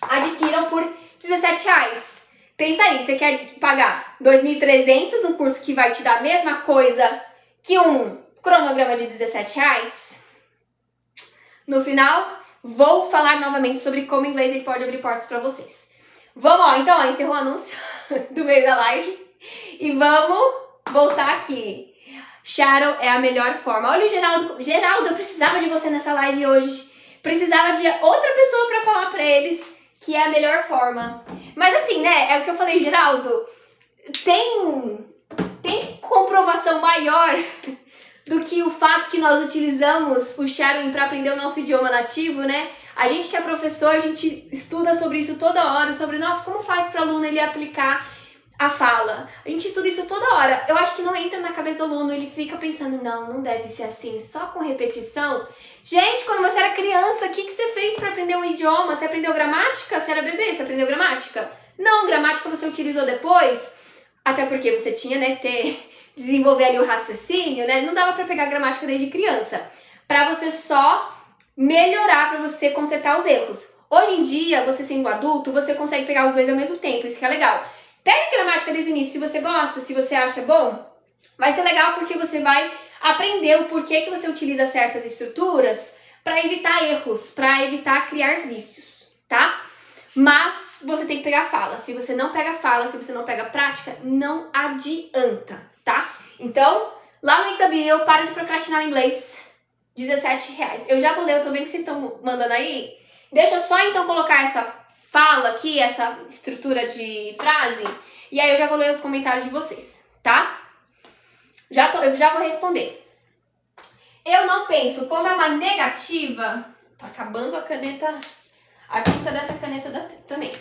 adquiram por R$17. Pensa aí, você quer pagar R$2.300 num curso que vai te dar a mesma coisa que um cronograma de R$17? No final, vou falar novamente sobre como o inglês ele pode abrir portas para vocês. Vamos, ó, então, ó, encerrou o anúncio do meio da live e vamos voltar aqui. Shadow é a melhor forma. Olha o Geraldo. Geraldo, eu precisava de você nessa live hoje. Precisava de outra pessoa para falar para eles que é a melhor forma. Mas assim, né, é o que eu falei, Geraldo, tem comprovação maior do que o fato que nós utilizamos o shadowing para aprender o nosso idioma nativo, né? A gente que é professor, a gente estuda sobre isso toda hora, sobre, nossa, como faz para o aluno ele aplicar a fala. A gente estuda isso toda hora. Eu acho que não entra na cabeça do aluno, ele fica pensando, não deve ser assim, só com repetição. Gente, quando você era criança, o que você fez para aprender um idioma? Você aprendeu gramática? Você era bebê, você aprendeu gramática? Não, gramática você utilizou depois, até porque você tinha, né, desenvolver ali o raciocínio, né? Não dava para pegar gramática desde criança. Para você só melhorar, para você consertar os erros. Hoje em dia, você sendo adulto, você consegue pegar os dois ao mesmo tempo, isso que é legal. Pega gramática desde o início, se você gosta, se você acha bom, vai ser legal porque você vai aprender o porquê que você utiliza certas estruturas para evitar erros, para evitar criar vícios, tá? Mas você tem que pegar fala. Se você não pega fala, se você não pega prática, não adianta, tá? Então, lá no Itabil, para de procrastinar o inglês, R$17. Eu já vou ler, eu tô vendo que vocês estão mandando aí. Deixa eu só então colocar essa fala aqui, essa estrutura de frase, e aí eu já vou ler os comentários de vocês, tá? Eu já vou responder. Eu não penso, como é uma negativa, tá acabando a caneta, a tinta dessa caneta também.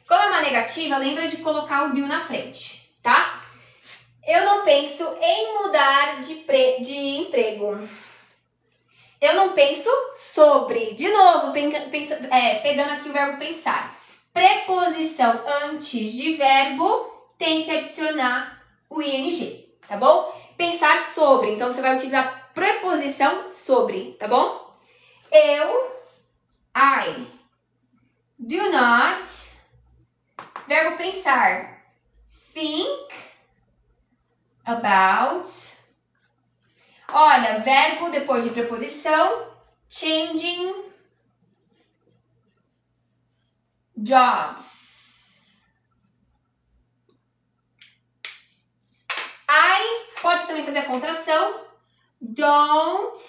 Como é uma negativa, lembra de colocar o do na frente, tá? Eu não penso em mudar de emprego. Eu não penso sobre. De novo, pegando aqui o verbo pensar. Preposição antes de verbo tem que adicionar o ing, tá bom? Pensar sobre. Então, você vai utilizar preposição sobre, tá bom? I do not. Verbo pensar. Think about. Olha, verbo depois de preposição, changing jobs. I pode também fazer a contração. Don't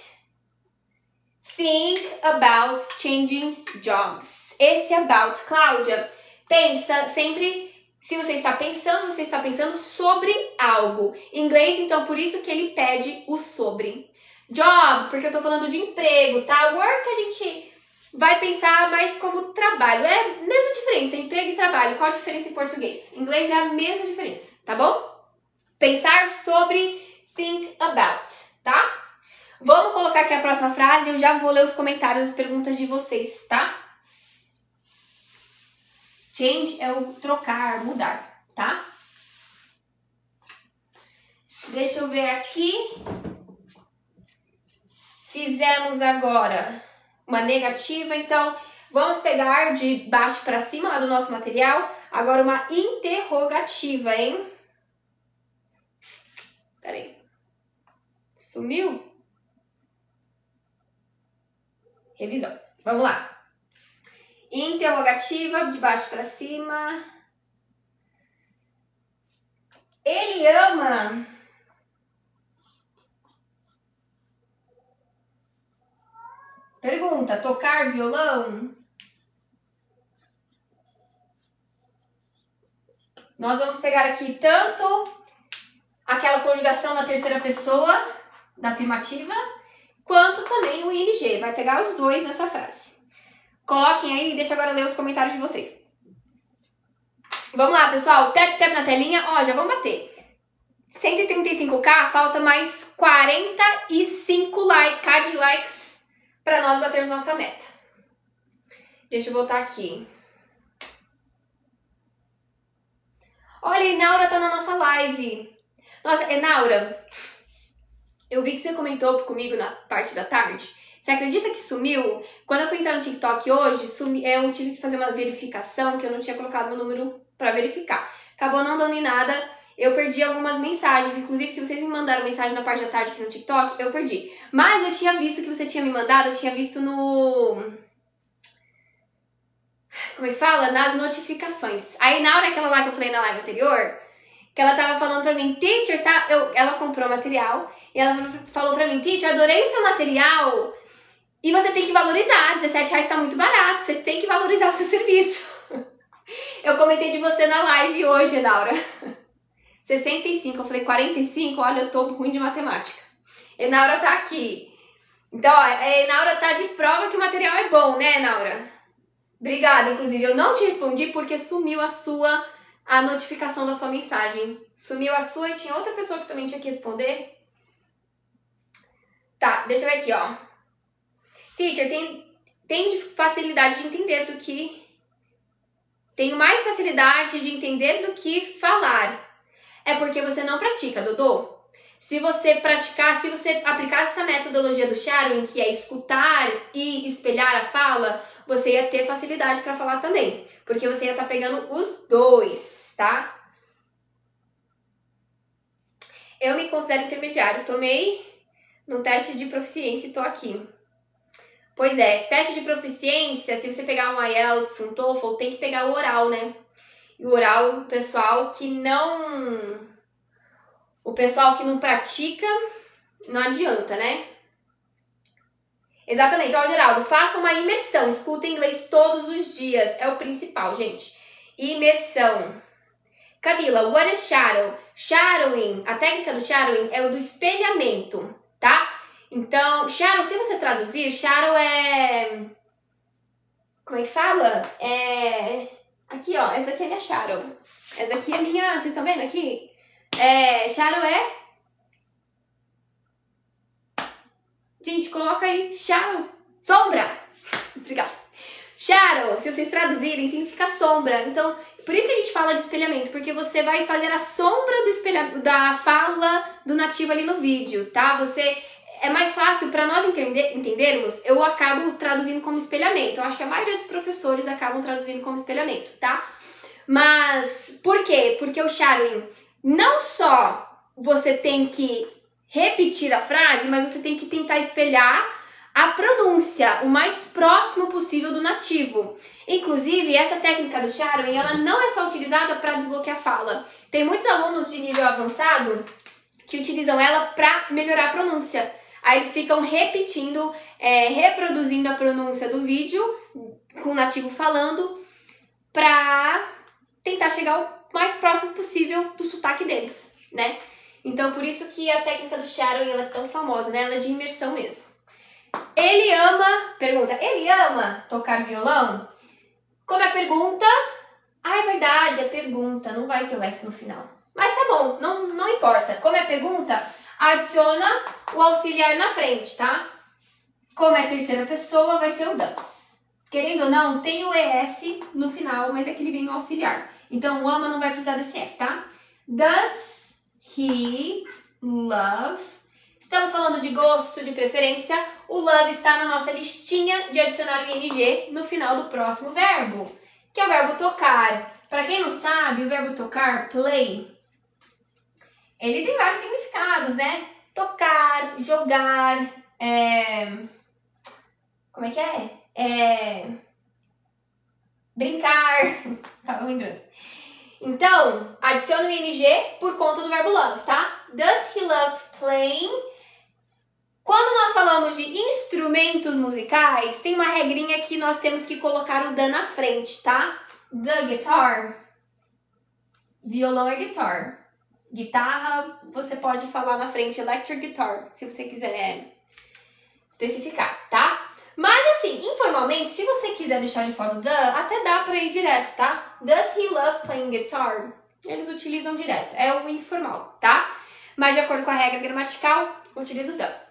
think about changing jobs. Esse about, Cláudia, pensa sempre. Se você está pensando sobre algo. Em inglês, então, por isso que ele pede o sobre. Job, porque eu tô falando de emprego, tá? Work a gente vai pensar mais como trabalho. É a mesma diferença, emprego e trabalho. Qual a diferença em português? Em inglês é a mesma diferença, tá bom? Pensar sobre, think about, tá? Vamos colocar aqui a próxima frase e eu já vou ler os comentários, as perguntas de vocês, tá? Change é o trocar, mudar, tá? Deixa eu ver aqui. Fizemos agora uma negativa, então vamos pegar de baixo para cima lá do nosso material. Agora uma interrogativa, hein? Peraí. Sumiu? Revisão. Vamos lá. Interrogativa, de baixo para cima. Ele ama. Pergunta, tocar violão? Nós vamos pegar aqui tanto aquela conjugação na terceira pessoa, da afirmativa, quanto também o ing. Vai pegar os dois nessa frase. Coloquem aí e deixa agora ler os comentários de vocês. Vamos lá, pessoal. Tap na telinha. Ó, já vamos bater. 135k, falta mais 45k de likes para nós batermos nossa meta. Deixa eu voltar aqui. Olha, a Enaura tá na nossa live. Nossa, Enaura, eu vi que você comentou comigo na parte da tarde. Você acredita que sumiu? Quando eu fui entrar no TikTok hoje, eu tive que fazer uma verificação que eu não tinha colocado meu número para verificar. Acabou não dando em nada, eu perdi algumas mensagens. Inclusive, se vocês me mandaram mensagem na parte da tarde aqui no TikTok, eu perdi. Mas eu tinha visto que você tinha me mandado, eu tinha visto no... Como é que fala? Nas notificações. Aí na hora aquela lá que eu falei na live anterior, que ela tava falando pra mim, teacher, tá? Ela comprou material e ela falou pra mim, teacher, adorei o seu material. E você tem que valorizar, R$17 tá muito barato, você tem que valorizar o seu serviço. Eu comentei de você na live hoje, Laura. 65, eu falei 45, olha, eu tô ruim de matemática. Enaura tá aqui. Então, ó, a Enaura tá de prova que o material é bom, né, Enaura? Obrigada, inclusive. Eu não te respondi porque sumiu a notificação da sua mensagem. Sumiu a sua e tinha outra pessoa que também tinha que responder. Tá, deixa eu ver aqui, ó. Teacher, tem facilidade de entender do que... Tenho mais facilidade de entender do que falar. É porque você não pratica, Dodô. Se você praticar, se você aplicar essa metodologia do Shadowing, que é escutar e espelhar a fala, você ia ter facilidade para falar também. Porque você ia estar pegando os dois, tá? Eu me considero intermediário. Tomei no teste de proficiência e tô aqui. Pois é, teste de proficiência, se você pegar um IELTS, um TOEFL, tem que pegar o oral, né? E o oral, pessoal que não... O pessoal que não pratica, não adianta, né? Exatamente. Ó, Geraldo, faça uma imersão. Escuta inglês todos os dias. É o principal, gente. Imersão. Camila, what is shadow? Shadowing, a técnica do shadowing é o do espelhamento, tá? Então, shadow, se você traduzir, shadow é... Como é que fala? Aqui, ó. Essa daqui é minha shadow. Essa daqui é minha... Vocês estão vendo aqui? Shadow é... Gente, coloca aí. Shadow. Sombra. Obrigada. Shadow, se vocês traduzirem, significa sombra. Então, por isso que a gente fala de espelhamento, porque você vai fazer a sombra da fala do nativo ali no vídeo, tá? É mais fácil para nós entendermos, eu acabo traduzindo como espelhamento. Eu acho que a maioria dos professores acabam traduzindo como espelhamento, tá? Mas, por quê? Porque o shadowing, não só você tem que repetir a frase, mas você tem que tentar espelhar a pronúncia o mais próximo possível do nativo. Inclusive, essa técnica do shadowing, ela não é só utilizada para desbloquear a fala. Tem muitos alunos de nível avançado que utilizam ela para melhorar a pronúncia. Aí eles ficam repetindo, reproduzindo a pronúncia do vídeo com o nativo falando para tentar chegar o mais próximo possível do sotaque deles, né? Então, por isso que a técnica do shadowing ela é tão famosa, né? Ela é de imersão mesmo. Ele ama tocar violão? Como é a pergunta? Ah, é verdade, é pergunta, não vai ter o S no final. Mas tá bom, não importa. Como é a pergunta, adiciona o auxiliar na frente, tá? Como é terceira pessoa, vai ser o does. Querendo ou não, tem o ES no final, mas é que ele vem no auxiliar. Então, o ama não vai precisar desse S, tá? Does he love? Estamos falando de gosto, de preferência. O love está na nossa listinha de adicionar o ing no final do próximo verbo, que é o verbo tocar. Para quem não sabe, o verbo tocar, play, ele tem vários significados, né? Tocar, jogar, como é que é? Brincar. Tava lembrando. Então, adiciona o ing por conta do verbo love, tá? Does he love playing? Quando nós falamos de instrumentos musicais, tem uma regrinha que nós temos que colocar o the na frente, tá? The guitar. Violão é guitar. Guitarra, você pode falar na frente electric guitar, se você quiser especificar, tá? Mas assim, informalmente, se você quiser deixar de fora o the, até dá pra ir direto, tá? Does he love playing guitar? Eles utilizam direto, é o informal, tá? Mas de acordo com a regra gramatical, utiliza o the.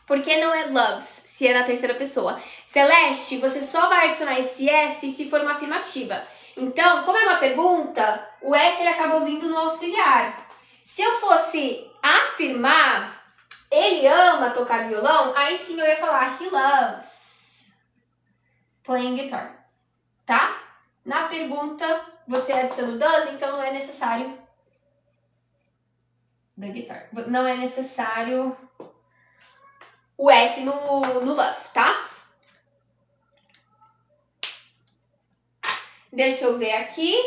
Por que não é loves, se é na terceira pessoa? Celeste, você só vai adicionar esse S se for uma afirmativa. Então, como é uma pergunta, o S ele acaba vindo no auxiliar. Se eu fosse afirmar, ele ama tocar violão, aí sim eu ia falar he loves playing guitar, tá? Na pergunta, você adiciona o does, então não é necessário the guitar. Não é necessário o S no love, tá? Deixa eu ver aqui.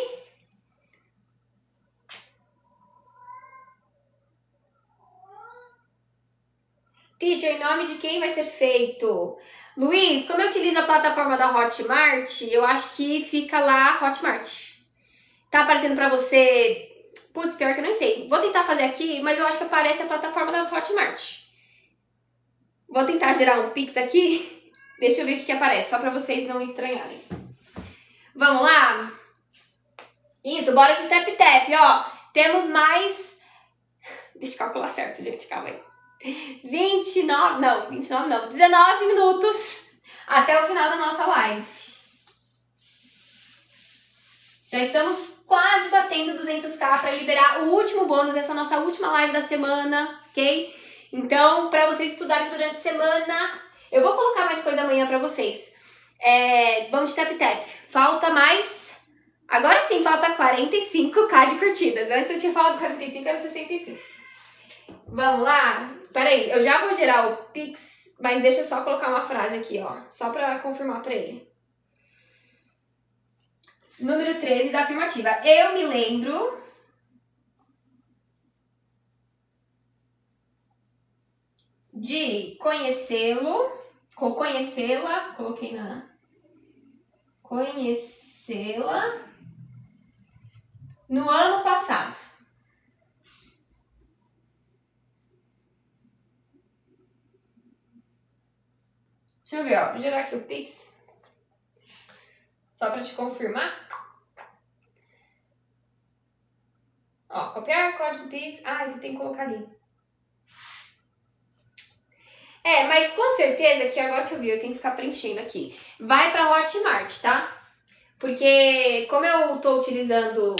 Teacher, em nome de quem vai ser feito? Luiz, como eu utilizo a plataforma da Hotmart, eu acho que fica lá Hotmart. Tá aparecendo pra você... Putz, pior que eu nem sei. Vou tentar fazer aqui, mas eu acho que aparece a plataforma da Hotmart. Vou tentar gerar um Pix aqui. Deixa eu ver o que aparece, só pra vocês não estranharem. Vamos lá? Isso, bora de tap-tap, ó. Temos mais... Deixa eu calcular certo, gente, calma aí. 29 não, 19 minutos até o final da nossa live. Já estamos quase batendo 200k para liberar o último bônus dessa nossa última live da semana, ok? Então, para vocês estudarem durante a semana, eu vou colocar mais coisa amanhã para vocês. Vamos de tap-tap. Falta mais... Agora sim, falta 45k de curtidas. Antes eu tinha falado 45, era 65. Vamos lá? Peraí, eu já vou gerar o Pix, mas deixa eu só colocar uma frase aqui, ó. Só pra confirmar pra ele. Número 13 da afirmativa. Eu me lembro de conhecê-lo, conhecê-la, coloquei na... Conhecê-la no ano passado. Deixa eu ver, ó. Vou gerar aqui o Pix. Só pra te confirmar. Ó, copiar código Pix. Ah, eu tenho que colocar ali. Mas com certeza que agora que eu vi, eu tenho que ficar preenchendo aqui. Vai pra Hotmart, tá? Porque como eu tô utilizando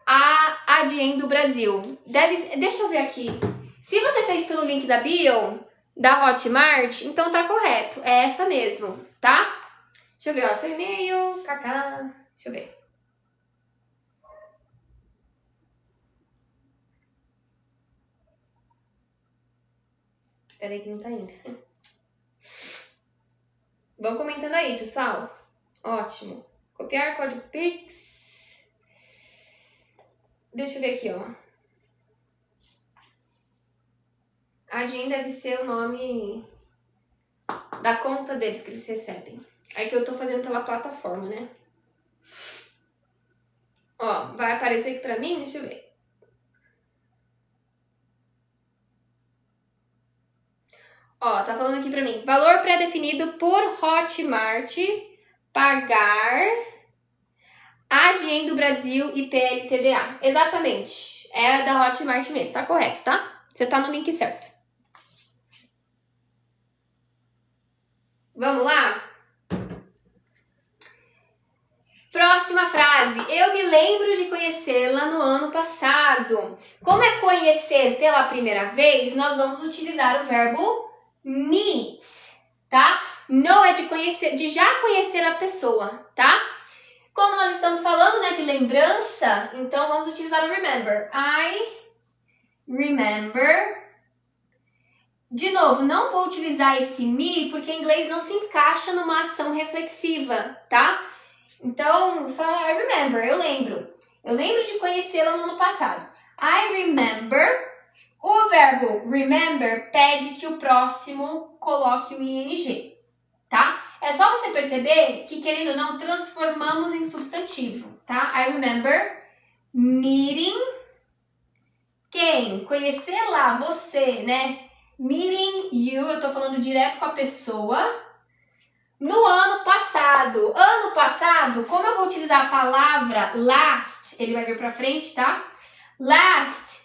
a Adyen do Brasil, deixa eu ver aqui. Se você fez pelo link da bio, da Hotmart, então tá correto. É essa mesmo, tá? Deixa eu ver, ó, seu e-mail, kaká, deixa eu ver. Peraí que não tá indo. Vão comentando aí, pessoal. Ótimo. Copiar código Pix. Deixa eu ver aqui, ó. Adyen deve ser o nome da conta deles que eles recebem. Aí que eu tô fazendo pela plataforma, né? Ó, vai aparecer aqui pra mim? Deixa eu ver. Ó, tá falando aqui pra mim. Valor pré-definido por Hotmart. Pagar Adyen do Brasil e PLTDA. Exatamente. É da Hotmart mesmo. Tá correto, tá? Você tá no link certo. Vamos lá? Próxima frase. Eu me lembro de conhecê-la no ano passado. Como é conhecer pela primeira vez, nós vamos utilizar o verbo meet, tá? Não é de conhecer, de já conhecer a pessoa, tá? Como nós estamos falando, né, de lembrança, então vamos utilizar o remember. I remember. De novo, não vou utilizar esse me porque em inglês não se encaixa numa ação reflexiva, tá? Então, só I remember, eu lembro. Eu lembro de conhecê-la no ano passado. I remember. O verbo remember pede que o próximo coloque o ing, tá? É só você perceber que, querendo ou não, transformamos em substantivo, tá? I remember meeting quem? Conhecer lá, você, né? Meeting you, eu tô falando direto com a pessoa. No ano passado. Ano passado, como eu vou utilizar a palavra last, ele vai vir pra frente, tá? Last,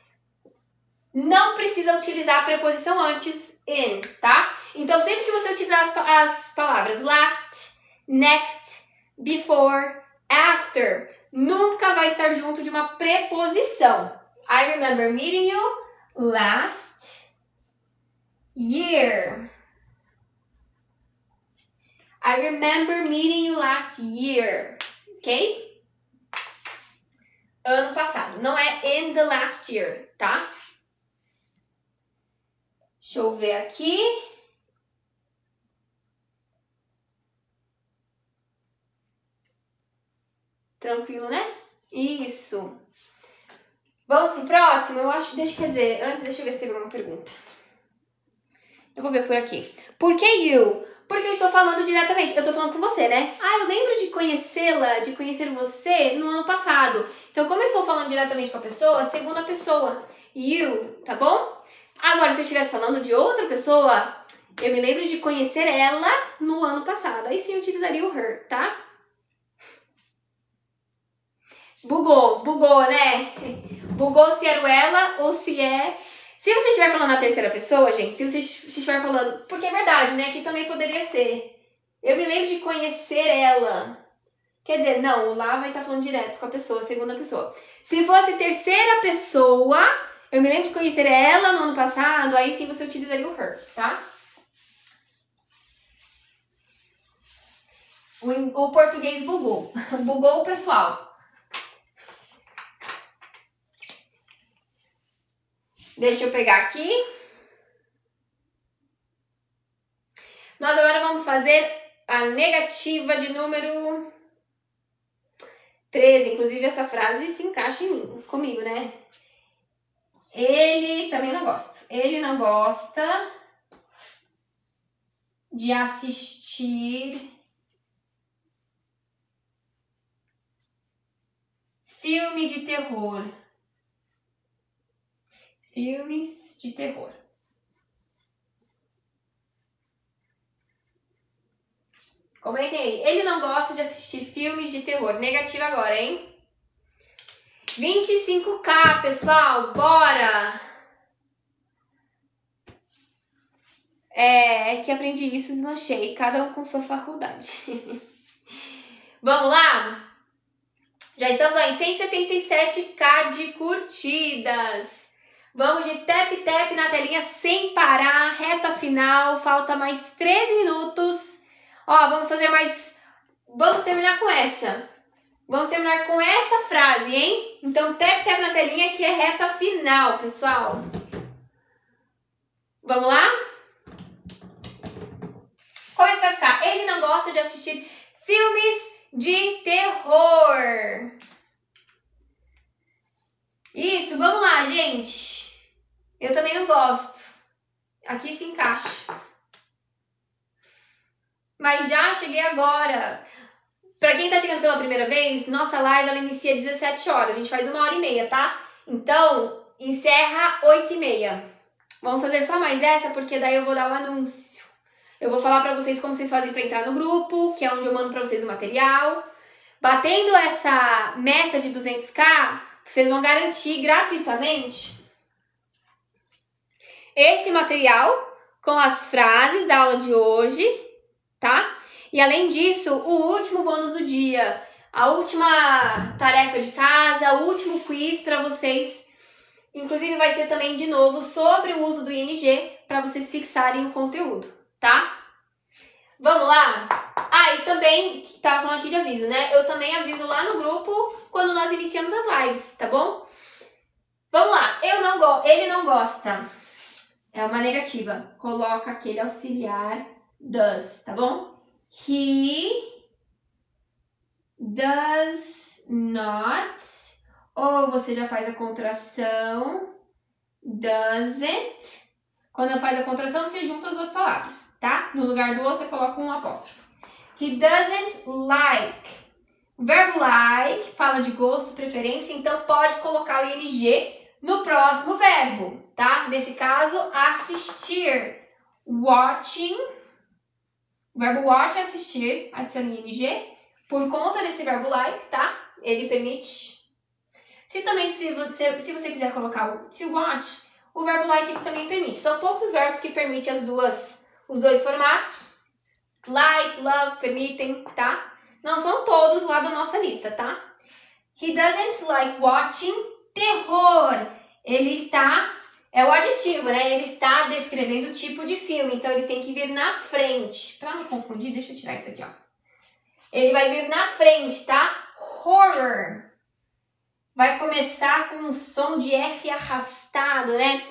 não precisa utilizar a preposição antes, in, tá? Então, sempre que você utilizar as palavras last, next, before, after, nunca vai estar junto de uma preposição. I remember meeting you last year. I remember meeting you last year. Ok? Ano passado. Não é in the last year, tá? Deixa eu ver aqui. Tranquilo, né? Isso. Vamos pro próximo? Eu acho, deixa eu ver se teve alguma pergunta. Eu vou ver por aqui. Por que you? Porque eu estou falando diretamente. Eu tô falando com você, né? Ah, eu lembro de conhecê-la, de conhecer você no ano passado. Então, como eu estou falando diretamente com a pessoa, segunda pessoa. You, tá bom? Agora, se eu estivesse falando de outra pessoa, eu me lembro de conhecer ela no ano passado. Aí sim eu utilizaria o her, tá? Bugou, né? Bugou se era o ela ou se é... Se você estiver falando na terceira pessoa, gente, se você estiver falando... Porque é verdade, né? Que também poderia ser. Eu me lembro de conhecer ela. Quer dizer, não, o lá vai estar falando direto com a pessoa, segunda pessoa. Se fosse terceira pessoa, eu me lembro de conhecer ela no ano passado, aí sim você utilizaria o her, tá? O português bugou. Bugou o pessoal. Deixa eu pegar aqui. Nós agora vamos fazer a negativa de número 13. Inclusive, essa frase se encaixa comigo, né? Ele também não gosta. Ele não gosta de assistir filme de terror. Filmes de terror. Comentem aí. Ele não gosta de assistir filmes de terror. Negativo agora, hein? 25k, pessoal. Bora! Que aprendi isso, desmanchei. Cada um com sua faculdade. Vamos lá? Já estamos em 177k de curtidas. Vamos de tap na telinha sem parar, reta final, falta mais 13 minutos. Ó, vamos fazer mais... Vamos terminar com essa. Vamos terminar com essa frase, hein? Então, tap na telinha que é reta final, pessoal. Vamos lá? Como é que vai ficar? Ele não gosta de assistir filmes de terror. Isso, vamos lá, gente. Eu também não gosto. Aqui se encaixa. Mas já cheguei agora. Pra quem tá chegando pela primeira vez, nossa live ela inicia às 17 horas. A gente faz 1h30, tá? Então, encerra 8h30. Vamos fazer só mais essa, porque daí eu vou dar o anúncio. Eu vou falar pra vocês como vocês fazem pra entrar no grupo, que é onde eu mando pra vocês o material. Batendo essa meta de 200k, vocês vão garantir gratuitamente esse material com as frases da aula de hoje, tá? E além disso, o último bônus do dia, a última tarefa de casa, o último quiz para vocês. Inclusive vai ser também de novo sobre o uso do ING para vocês fixarem o conteúdo, tá? Vamos lá? Ah, e também, que tava falando aqui de aviso, né? Eu também aviso lá no grupo quando nós iniciamos as lives, tá bom? Vamos lá. Ele não gosta. É uma negativa. Coloca aquele auxiliar does, tá bom? He does not. Ou você já faz a contração. Doesn't. Quando faz a contração, você junta as duas palavras, tá? No lugar do você coloca um apóstrofo. He doesn't like. O verbo like fala de gosto, preferência, então pode colocar o ing no próximo verbo, tá? Nesse caso, assistir. Watching. O verbo watch é assistir, adicione ing. Por conta desse verbo like, tá? Ele permite. Se você quiser colocar o to watch, o verbo like ele também permite. São poucos os verbos que permitem os dois formatos. Like, love, permitem, tá? Não são todos lá da nossa lista, tá? He doesn't like watching terror. Ele está... É o adjetivo, né? Ele está descrevendo o tipo de filme. Então, ele tem que vir na frente. Pra não confundir, deixa eu tirar isso daqui, ó. Ele vai vir na frente, tá? Horror. Vai começar com um som de R arrastado, né?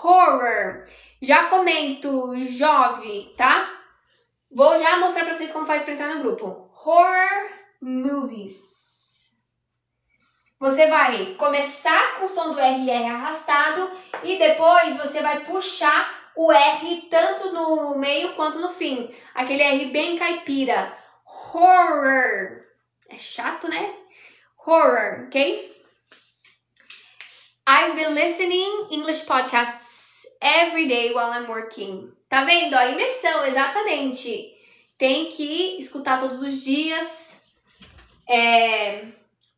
Horror. Já comento, jovem, tá? Vou já mostrar pra vocês como faz pra entrar no grupo. Horror movies. Você vai começar com o som do R arrastado e depois você vai puxar o R tanto no meio quanto no fim. Aquele R bem caipira. Horror. É chato, né? Horror, ok? I've been listening English podcasts every day while I'm working. Tá vendo? A imersão, exatamente. Tem que escutar todos os dias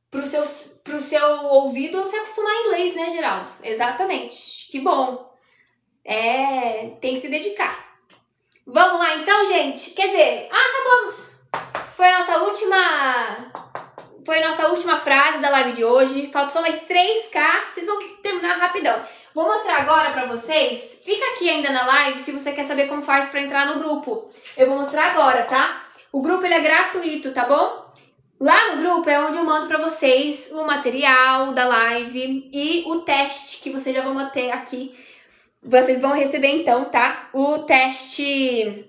pro seu ouvido se acostumar em inglês, né, Geraldo? Exatamente. Que bom. Tem que se dedicar. Vamos lá então, gente? Quer dizer, acabamos. Foi a nossa última frase da live de hoje. Faltam só mais 3K. Vocês vão terminar rapidão. Vou mostrar agora pra vocês. Fica aqui ainda na live se você quer saber como faz pra entrar no grupo. Eu vou mostrar agora, tá? O grupo ele é gratuito, tá bom? Lá no grupo é onde eu mando pra vocês o material da live e o teste que vocês já vão manter aqui. Vocês vão receber então, tá? O teste,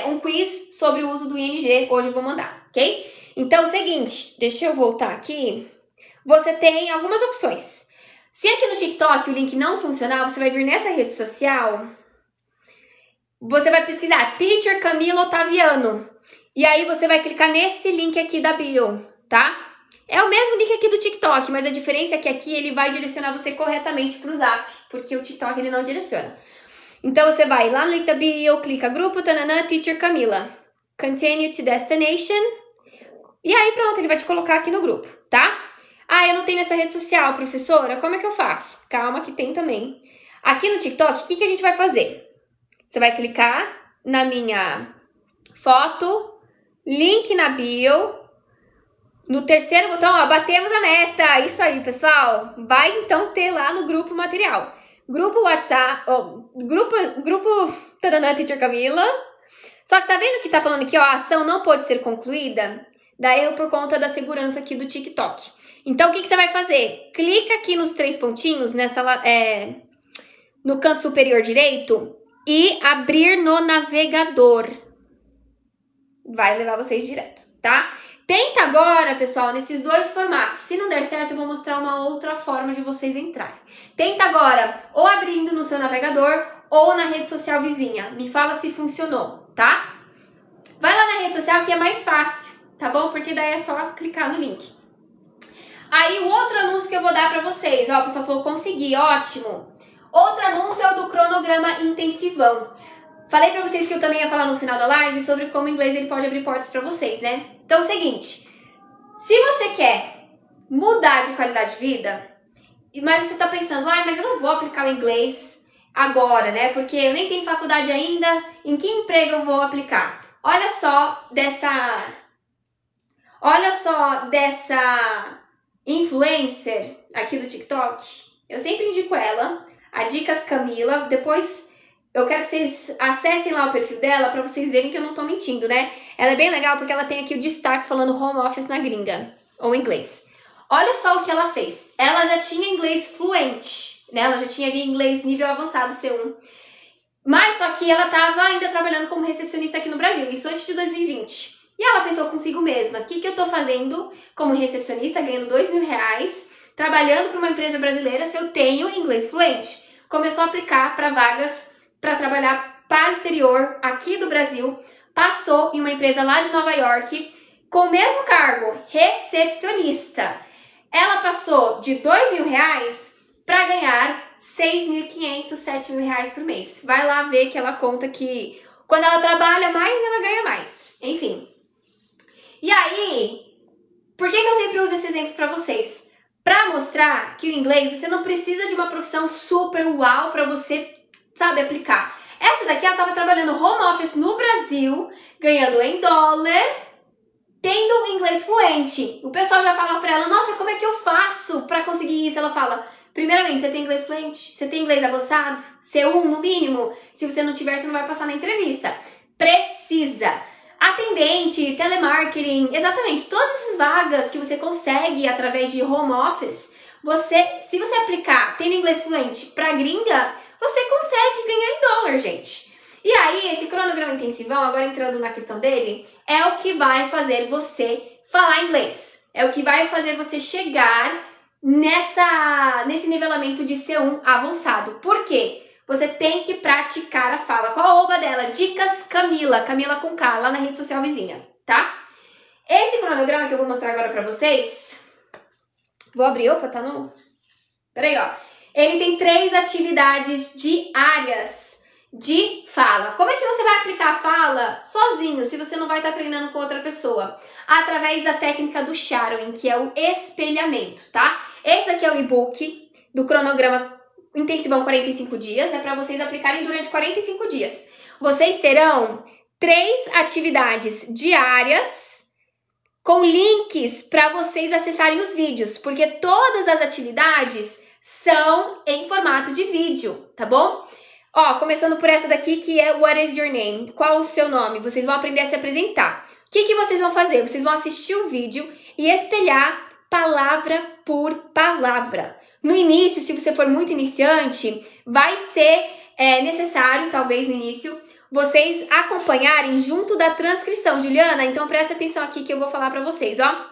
um quiz sobre o uso do ING. Hoje eu vou mandar, ok? Então é o seguinte, deixa eu voltar aqui. Você tem algumas opções. Se aqui no TikTok o link não funcionar, você vai vir nessa rede social. Você vai pesquisar Teacher Camila Ottaviano. E aí você vai clicar nesse link aqui da bio, tá? É o mesmo link aqui do TikTok, mas a diferença é que aqui ele vai direcionar você corretamente pro Zap, porque o TikTok ele não direciona. Então você vai lá no link da bio, clica grupo, tananã, Teacher Camila. Continue to destination. E aí pronto, ele vai te colocar aqui no grupo, tá? Ah, eu não tenho essa rede social, professora, como é que eu faço? Calma que tem também. Aqui no TikTok, o que a gente vai fazer? Você vai clicar na minha foto, link na bio. No terceiro botão, ó, batemos a meta. Isso aí, pessoal. Vai então ter lá no grupo material. Grupo WhatsApp, grupo Tadanã Teacher Camila. Só que tá vendo que tá falando aqui, ó, a ação não pode ser concluída? Daí é por conta da segurança aqui do TikTok. Então, o que você vai fazer? Clica aqui nos 3 pontinhos, no canto superior direito e abrir no navegador. Vai levar vocês direto, tá? Tenta agora, pessoal, nesses 2 formatos. Se não der certo, eu vou mostrar uma outra forma de vocês entrarem. Tenta agora, ou abrindo no seu navegador, ou na rede social vizinha. Me fala se funcionou, tá? Vai lá na rede social que é mais fácil, tá bom? Porque daí é só clicar no link. Aí, o outro anúncio que eu vou dar pra vocês. Ó, o pessoal falou, consegui, ótimo. Outro anúncio é o do cronograma intensivão. Falei pra vocês que eu também ia falar no final da live sobre como o inglês ele pode abrir portas pra vocês, né? Então é o seguinte, se você quer mudar de qualidade de vida, mas você tá pensando, mas eu não vou aplicar o inglês agora, né? Porque eu nem tenho faculdade ainda, em que emprego eu vou aplicar? Olha só dessa influencer aqui do TikTok. Eu sempre indico ela, a Dicas Camila, depois... Eu quero que vocês acessem lá o perfil dela pra vocês verem que eu não tô mentindo, né? Ela é bem legal porque ela tem aqui o destaque falando home office na gringa, ou inglês. Olha só o que ela fez. Ela já tinha inglês fluente, né? Ela já tinha ali inglês nível avançado, C1. Mas só que ela tava ainda trabalhando como recepcionista aqui no Brasil, isso antes de 2020. E ela pensou consigo mesma, o que eu tô fazendo como recepcionista, ganhando R$2.000, trabalhando para uma empresa brasileira se eu tenho inglês fluente? Começou a aplicar para vagas para trabalhar para o exterior, aqui do Brasil, passou em uma empresa lá de Nova York, com o mesmo cargo, recepcionista. Ela passou de R$2.000 para ganhar R$6.500, R$7.000 por mês. Vai lá ver que ela conta que quando ela trabalha mais, ela ganha mais. Enfim. E aí, por que eu sempre uso esse exemplo para vocês? Para mostrar que o inglês, você não precisa de uma profissão super uau para você, sabe, aplicar. Essa daqui, ela estava trabalhando home office no Brasil, ganhando em dólar, tendo inglês fluente. O pessoal já fala para ela, nossa, como é que eu faço para conseguir isso? Ela fala, primeiramente, você tem inglês fluente? Você tem inglês avançado? C1 no mínimo? Se você não tiver, você não vai passar na entrevista. Precisa. Atendente, telemarketing, exatamente, todas essas vagas que você consegue através de home office, se você aplicar tendo inglês fluente para gringa, você consegue ganhar em dólar, gente. E aí, esse cronograma intensivão, agora entrando na questão dele, é o que vai fazer você falar inglês. É o que vai fazer você chegar nesse nivelamento de C1 avançado. Por quê? Você tem que praticar a fala. Qual a arroba dela? Dicas Camila. Camila com K, lá na rede social vizinha, tá? Esse cronograma que eu vou mostrar agora pra vocês... Vou abrir, opa, tá no... Peraí, ó. ele tem 3 atividades diárias de fala. Como é que você vai aplicar a fala sozinho, se você não vai estar treinando com outra pessoa? Através da técnica do shadowing, que é o espelhamento, tá? Esse daqui é o e-book do cronograma intensivão 45 dias, é para vocês aplicarem durante 45 dias. Vocês terão 3 atividades diárias com links para vocês acessarem os vídeos, porque todas as atividades são em formato de vídeo, tá bom? Ó, começando por essa daqui que é What is your name? Qual o seu nome? Vocês vão aprender a se apresentar. O que vocês vão fazer? Vocês vão assistir o vídeo e espelhar palavra por palavra. No início, se você for muito iniciante, vai ser necessário, talvez no início, vocês acompanharem junto da transcrição. Juliana, então presta atenção aqui que eu vou falar pra vocês, ó.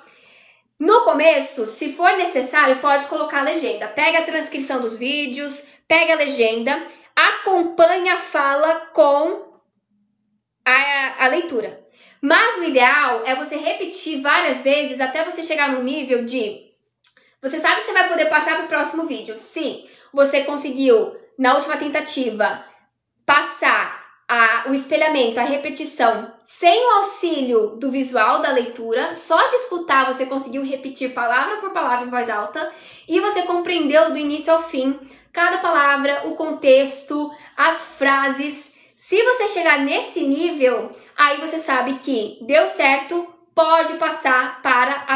No começo, se for necessário, pode colocar a legenda. Pega a transcrição dos vídeos, pega a legenda, acompanha a fala com a leitura. Mas o ideal é você repetir várias vezes até você chegar no nível de... Você sabe que você vai poder passar para o próximo vídeo. Se você conseguiu, na última tentativa, passar o espelhamento, a repetição, sem o auxílio do visual da leitura, só de escutar você conseguiu repetir palavra por palavra em voz alta e você compreendeu do início ao fim cada palavra, o contexto, as frases. Se você chegar nesse nível, aí você sabe que deu certo, pode passar para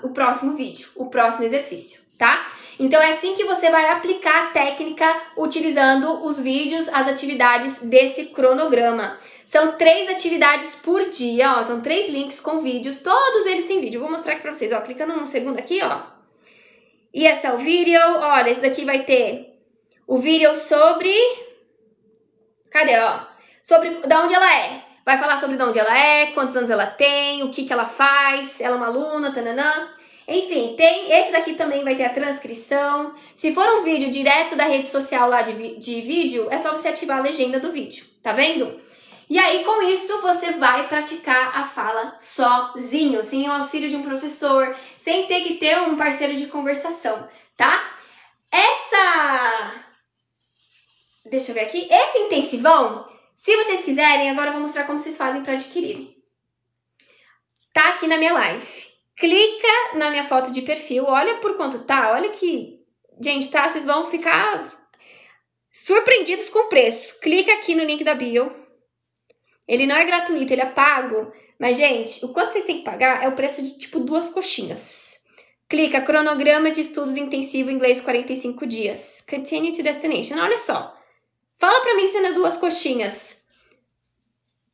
o próximo vídeo, o próximo exercício, tá? Então é assim que você vai aplicar a técnica utilizando os vídeos, as atividades desse cronograma. São 3 atividades por dia, ó, são 3 links com vídeos, todos eles têm vídeo. Vou mostrar aqui pra vocês, ó, clicando num segundo aqui, ó. E esse é o vídeo, olha, esse daqui vai ter o vídeo sobre... Cadê, ó? Sobre de onde ela é. Vai falar sobre de onde ela é, quantos anos ela tem, o que ela faz, ela é uma aluna, tananã. Enfim, esse daqui também vai ter a transcrição. Se for um vídeo direto da rede social lá de vídeo, é só você ativar a legenda do vídeo, tá vendo? E aí, com isso, você vai praticar a fala sozinho, sem o auxílio de um professor, sem ter que ter um parceiro de conversação, tá? Deixa eu ver aqui. Esse intensivão, se vocês quiserem, agora eu vou mostrar como vocês fazem para adquirirem. Tá aqui na minha live. Clica na minha foto de perfil, olha por quanto tá, olha que... Gente, tá? Vocês vão ficar surpreendidos com o preço. Clica aqui no link da bio. Ele não é gratuito, ele é pago. Mas, gente, o quanto vocês têm que pagar é o preço de, tipo, 2 coxinhas. Clica, cronograma de estudos intensivo inglês 45 dias. Continue to destination. Olha só. Fala pra mim se não é 2 coxinhas.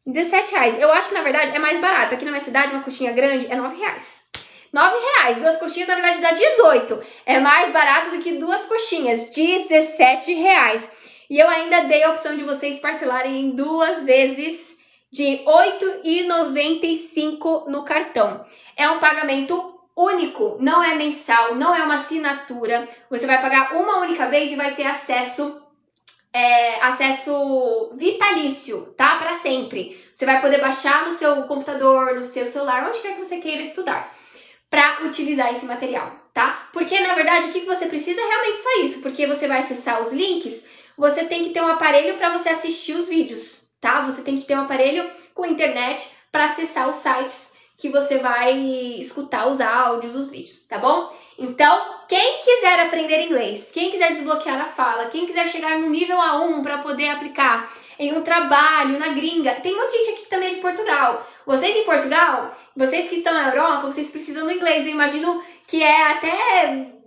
R$17. Eu acho que, na verdade, é mais barato. Aqui na minha cidade, uma coxinha grande é R$9. R$9. 2 coxinhas, na verdade, dá 18. É mais barato do que 2 coxinhas. R$17. E eu ainda dei a opção de vocês parcelarem em 2 vezes de R$8,95 no cartão. É um pagamento único, não é mensal, não é uma assinatura. Você vai pagar uma única vez e vai ter acesso vitalício, tá? Para sempre. Você vai poder baixar no seu computador, no seu celular, onde quer que você queira estudar, para utilizar esse material, tá? Porque, na verdade, o que você precisa é realmente só isso, porque você vai acessar os links, você tem que ter um aparelho para você assistir os vídeos, tá? Você tem que ter um aparelho com internet para acessar os sites que você vai escutar os áudios, os vídeos, tá bom? Então, quem quiser aprender inglês, quem quiser desbloquear a fala, quem quiser chegar no nível A1 para poder aplicar em um trabalho, na gringa, tem um monte de gente aqui que também é de Portugal. Vocês em Portugal, vocês que estão na Europa, vocês precisam do inglês. Eu imagino que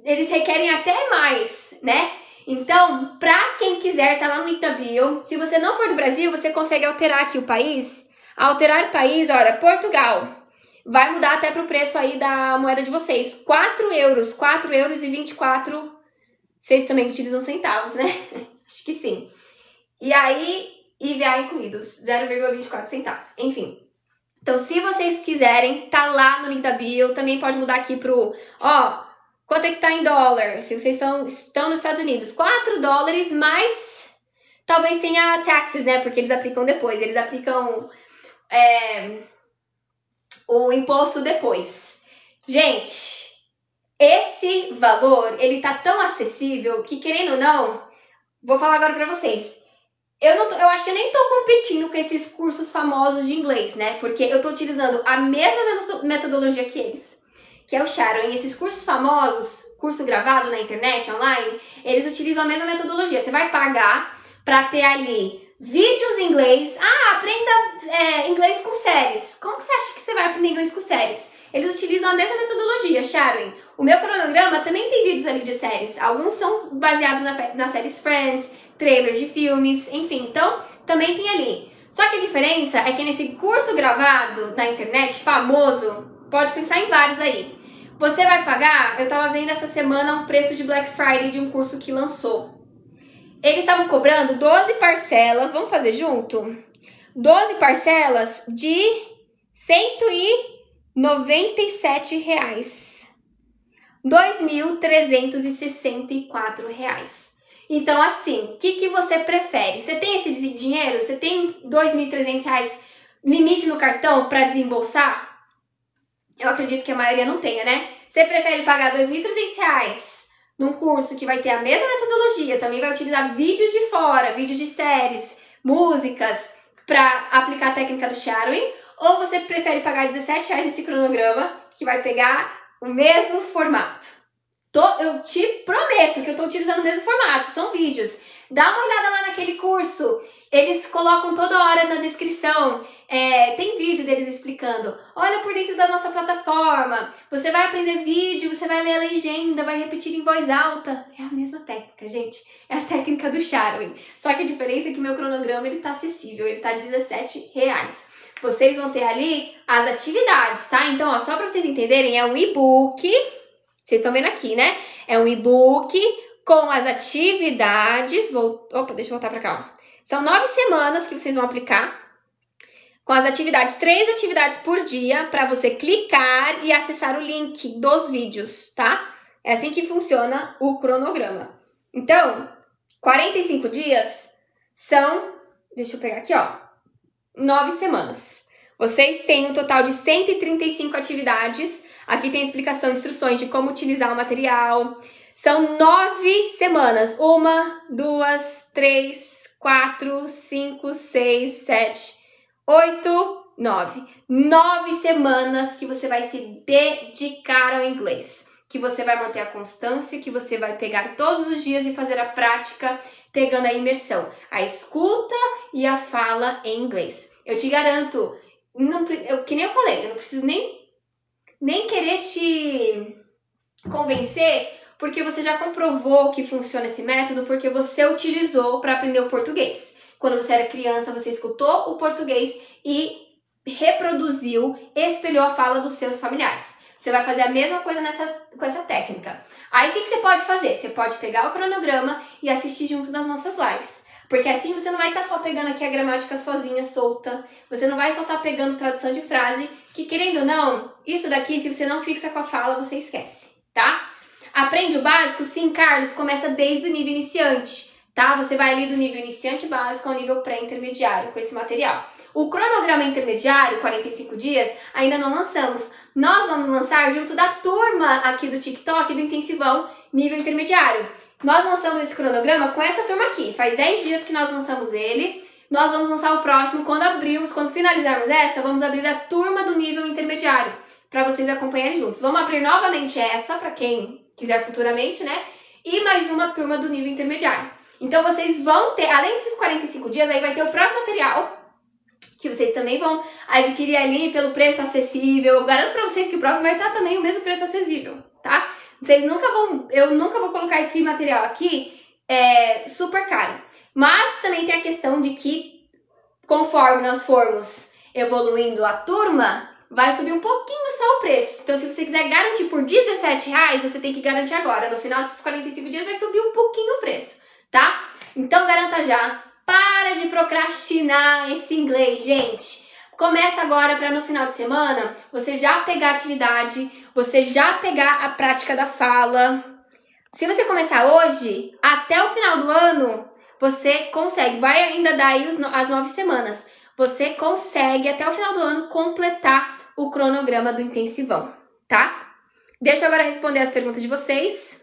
eles requerem até mais, né? Então, pra quem quiser, tá lá no link da bio. Se você não for do Brasil, você consegue alterar aqui o país. Alterar país, olha, Portugal. Vai mudar até pro preço aí da moeda de vocês. 4 euros, 4,24 €. Vocês também utilizam centavos, né? Acho que sim. E aí, IVA incluídos, 0,24 centavos. Enfim. Então, se vocês quiserem, tá lá no link da bio. Também pode mudar aqui pro... Ó, quanto é que tá em dólar? Se vocês estão nos Estados Unidos. $4, mais... Talvez tenha taxes, né? Porque eles aplicam depois. Eles aplicam... o imposto depois. Gente, Esse valor, ele tá tão acessível que, querendo ou não, vou falar agora pra vocês. Eu acho que eu nem tô competindo com esses cursos famosos de inglês, né? Porque eu tô utilizando a mesma metodologia que eles, que é o Shadowing. E esses cursos famosos, curso gravado na internet, online, eles utilizam a mesma metodologia. Você vai pagar pra ter ali vídeos em inglês. Aprenda inglês com séries. Como que você acha que você vai aprender inglês com séries? Eles utilizam a mesma metodologia, Shadowing. O meu cronograma também tem vídeos ali de séries. Alguns são baseados nas séries Friends, trailers de filmes, enfim. Então, também tem ali. Só que a diferença é que nesse curso gravado na internet, famoso, pode pensar em vários aí. Você vai pagar, eu tava vendo essa semana um preço de Black Friday de um curso que lançou. Eles estavam cobrando 12 parcelas, vamos fazer junto? 12 parcelas de R$197. R$2.364. Então, assim, o que você prefere? Você tem esse dinheiro? Você tem R$2.300 limite no cartão para desembolsar? Eu acredito que a maioria não tenha, né? Você prefere pagar R$2.300 num curso que vai ter a mesma metodologia, também vai utilizar vídeos de fora, vídeos de séries, músicas, para aplicar a técnica do Shadowing? Ou você prefere pagar R$17 nesse cronograma, que vai pegar o mesmo formato? Eu te prometo que eu tô utilizando o mesmo formato, são vídeos. Dá uma olhada lá naquele curso, eles colocam toda hora na descrição, tem vídeo deles explicando. Olha por dentro da nossa plataforma, você vai aprender vídeo, você vai ler a legenda, vai repetir em voz alta. É a mesma técnica, gente. É a técnica do Shadowing. Só que a diferença é que o meu cronograma ele tá acessível, ele tá R$17. Vocês vão ter ali as atividades, tá? Então, ó, só pra vocês entenderem, é um e-book. Vocês estão vendo aqui, né? É um e-book com as atividades. Opa, deixa eu voltar pra cá, ó. São 9 semanas que vocês vão aplicar. Com as atividades, 3 atividades por dia, para você clicar e acessar o link dos vídeos, tá? É assim que funciona o cronograma. Então, 45 dias são, deixa eu pegar aqui, ó, 9 semanas. Vocês têm um total de 135 atividades. Aqui tem explicação, instruções de como utilizar o material. São 9 semanas. 1, 2, 3, 4, 5, 6, 7, 8, 9. 9 semanas que você vai se dedicar ao inglês. Que você vai manter a constância, que você vai pegar todos os dias e fazer a prática, pegando a imersão, a escuta e a fala em inglês. Eu te garanto, que nem eu falei, eu não preciso nem querer te convencer, porque você já comprovou que funciona esse método, porque você utilizou para aprender o português. Quando você era criança, você escutou o português e reproduziu, espelhou a fala dos seus familiares. Você vai fazer a mesma coisa com essa técnica. Aí, o que você pode fazer? Você pode pegar o cronograma e assistir junto das nossas lives. Porque assim você não vai estar só pegando aqui a gramática sozinha, solta. Você não vai só estar pegando tradução de frase, que querendo ou não, isso daqui, se você não fixa com a fala, você esquece, tá? Aprende o básico? Sim, Carlos, começa desde o nível iniciante, tá? Você vai ali do nível iniciante básico ao nível pré-intermediário com esse material. O cronograma intermediário, 45 dias, ainda não lançamos. Nós vamos lançar junto da turma aqui do TikTok, do Intensivão, nível intermediário. Nós lançamos esse cronograma com essa turma aqui. Faz 10 dias que nós lançamos ele. Nós vamos lançar o próximo. Quando finalizarmos essa, vamos abrir a turma do nível intermediário, para vocês acompanharem juntos. Vamos abrir novamente essa, para quem quiser futuramente, né? E mais uma turma do nível intermediário. Então, vocês vão ter, além desses 45 dias, aí vai ter o próximo material, que vocês também vão adquirir ali pelo preço acessível. Eu garanto pra vocês que o próximo vai estar também o mesmo preço acessível, tá? Eu nunca vou colocar esse material aqui super caro. Mas também tem a questão de que, conforme nós formos evoluindo a turma, vai subir um pouquinho só o preço. Então, se você quiser garantir por R$17, você tem que garantir agora. No final desses 45 dias vai subir um pouquinho o preço, tá? Então, garanta já. Para de procrastinar esse inglês, gente. Começa agora para no final de semana você já pegar a atividade, você já pegar a prática da fala. Se você começar hoje, até o final do ano, você consegue. Vai ainda dar aí as 9 semanas. Você consegue, até o final do ano, completar o cronograma do Intensivão, tá? Deixa eu agora responder as perguntas de vocês.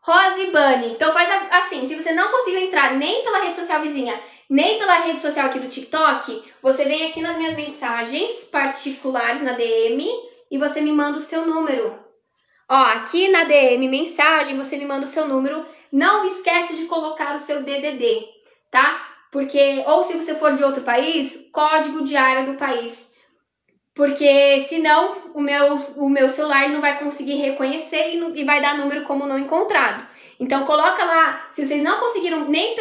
Rose Bunny. Então faz assim, se você não conseguiu entrar nem pela rede social vizinha, nem pela rede social aqui do TikTok, você vem aqui nas minhas mensagens particulares na DM e você me manda o seu número. Ó, aqui na DM mensagem você me manda o seu número. Não esquece de colocar o seu DDD, tá? Porque, ou se você for de outro país, código de área do país. Porque senão o meu celular não vai conseguir reconhecer e vai dar número como não encontrado. Então coloca lá, se vocês não conseguiram nem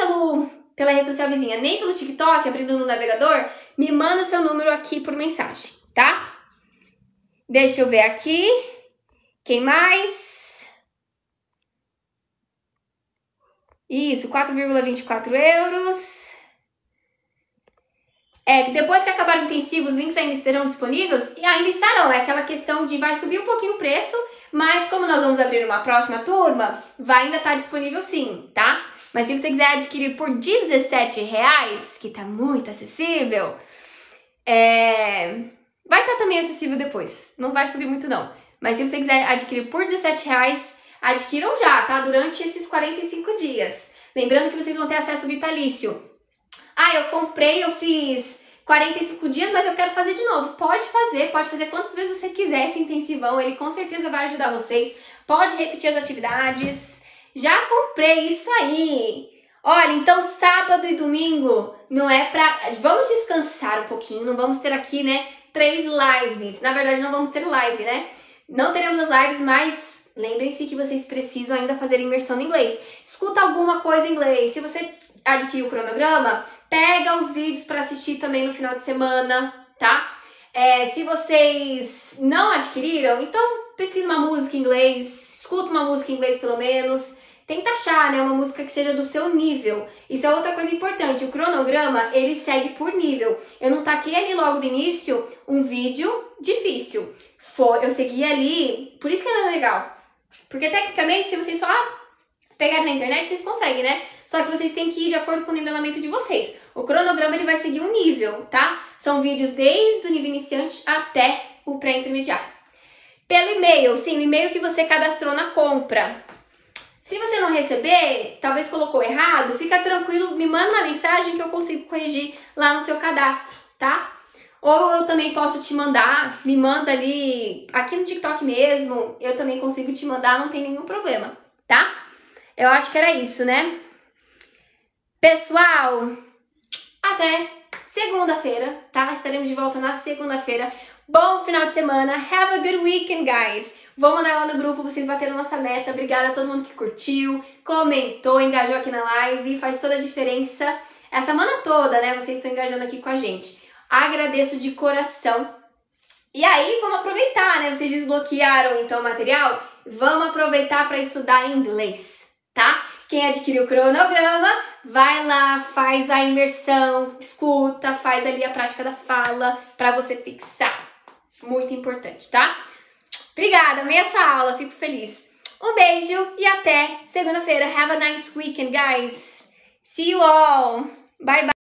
pela rede social vizinha, nem pelo TikTok, abrindo no navegador, me manda seu número aqui por mensagem, tá? Deixa eu ver aqui. Quem mais? Isso, 4,24 euros. Depois que acabar o intensivo, os links ainda estarão disponíveis? E ainda estarão, é aquela questão de vai subir um pouquinho o preço, mas como nós vamos abrir uma próxima turma, vai ainda estar disponível sim, tá? Mas se você quiser adquirir por R$17, que tá muito acessível, vai estar também acessível depois, não vai subir muito não. Mas se você quiser adquirir por R$17, adquiram já, tá? Durante esses 45 dias. Lembrando que vocês vão ter acesso vitalício. Ah, eu comprei, eu fiz 45 dias, mas eu quero fazer de novo. Pode fazer quantas vezes você quiser esse intensivão, ele com certeza vai ajudar vocês. Pode repetir as atividades. Já comprei isso aí. Olha, então sábado e domingo não é pra... Vamos descansar um pouquinho, não vamos ter aqui, né, 3 lives. Na verdade, não vamos ter live, né? Não teremos as lives, mas lembrem-se que vocês precisam ainda fazer imersão no inglês. Escuta alguma coisa em inglês. Se você adquirir o cronograma, pega os vídeos para assistir também no final de semana, tá? Se vocês não adquiriram, então pesquisa uma música em inglês, escuta uma música em inglês pelo menos, tenta achar, né, uma música que seja do seu nível. Isso é outra coisa importante, o cronograma, ele segue por nível. Eu não taquei ali logo do início um vídeo difícil. Eu segui ali, por isso que ele é legal. Porque tecnicamente, se vocês só pegarem na internet, vocês conseguem, né? Só que vocês têm que ir de acordo com o nivelamento de vocês. O cronograma, ele vai seguir um nível, tá? São vídeos desde o nível iniciante até o pré-intermediário. Pelo e-mail, sim, o e-mail que você cadastrou na compra. Se você não receber, talvez colocou errado, fica tranquilo, me manda uma mensagem que eu consigo corrigir lá no seu cadastro, tá? Ou eu também posso te mandar, me manda ali, aqui no TikTok mesmo, eu também consigo te mandar, não tem nenhum problema, tá? Eu acho que era isso, né? Pessoal, até segunda-feira, tá? Estaremos de volta na segunda-feira. Bom final de semana. Have a good weekend, guys. Vamos mandar lá no grupo, vocês bateram nossa meta. Obrigada a todo mundo que curtiu, comentou, engajou aqui na live. Faz toda a diferença. Essa semana toda, né? Vocês estão engajando aqui com a gente. Agradeço de coração. E aí, vamos aproveitar, né? Vocês desbloquearam, então, o material? Vamos aproveitar para estudar inglês, tá? Quem adquiriu o cronograma, vai lá, faz a imersão, escuta, faz ali a prática da fala para você fixar. Muito importante, tá? Obrigada, amei essa aula, fico feliz. Um beijo e até segunda-feira. Have a nice weekend, guys. See you all. Bye, bye.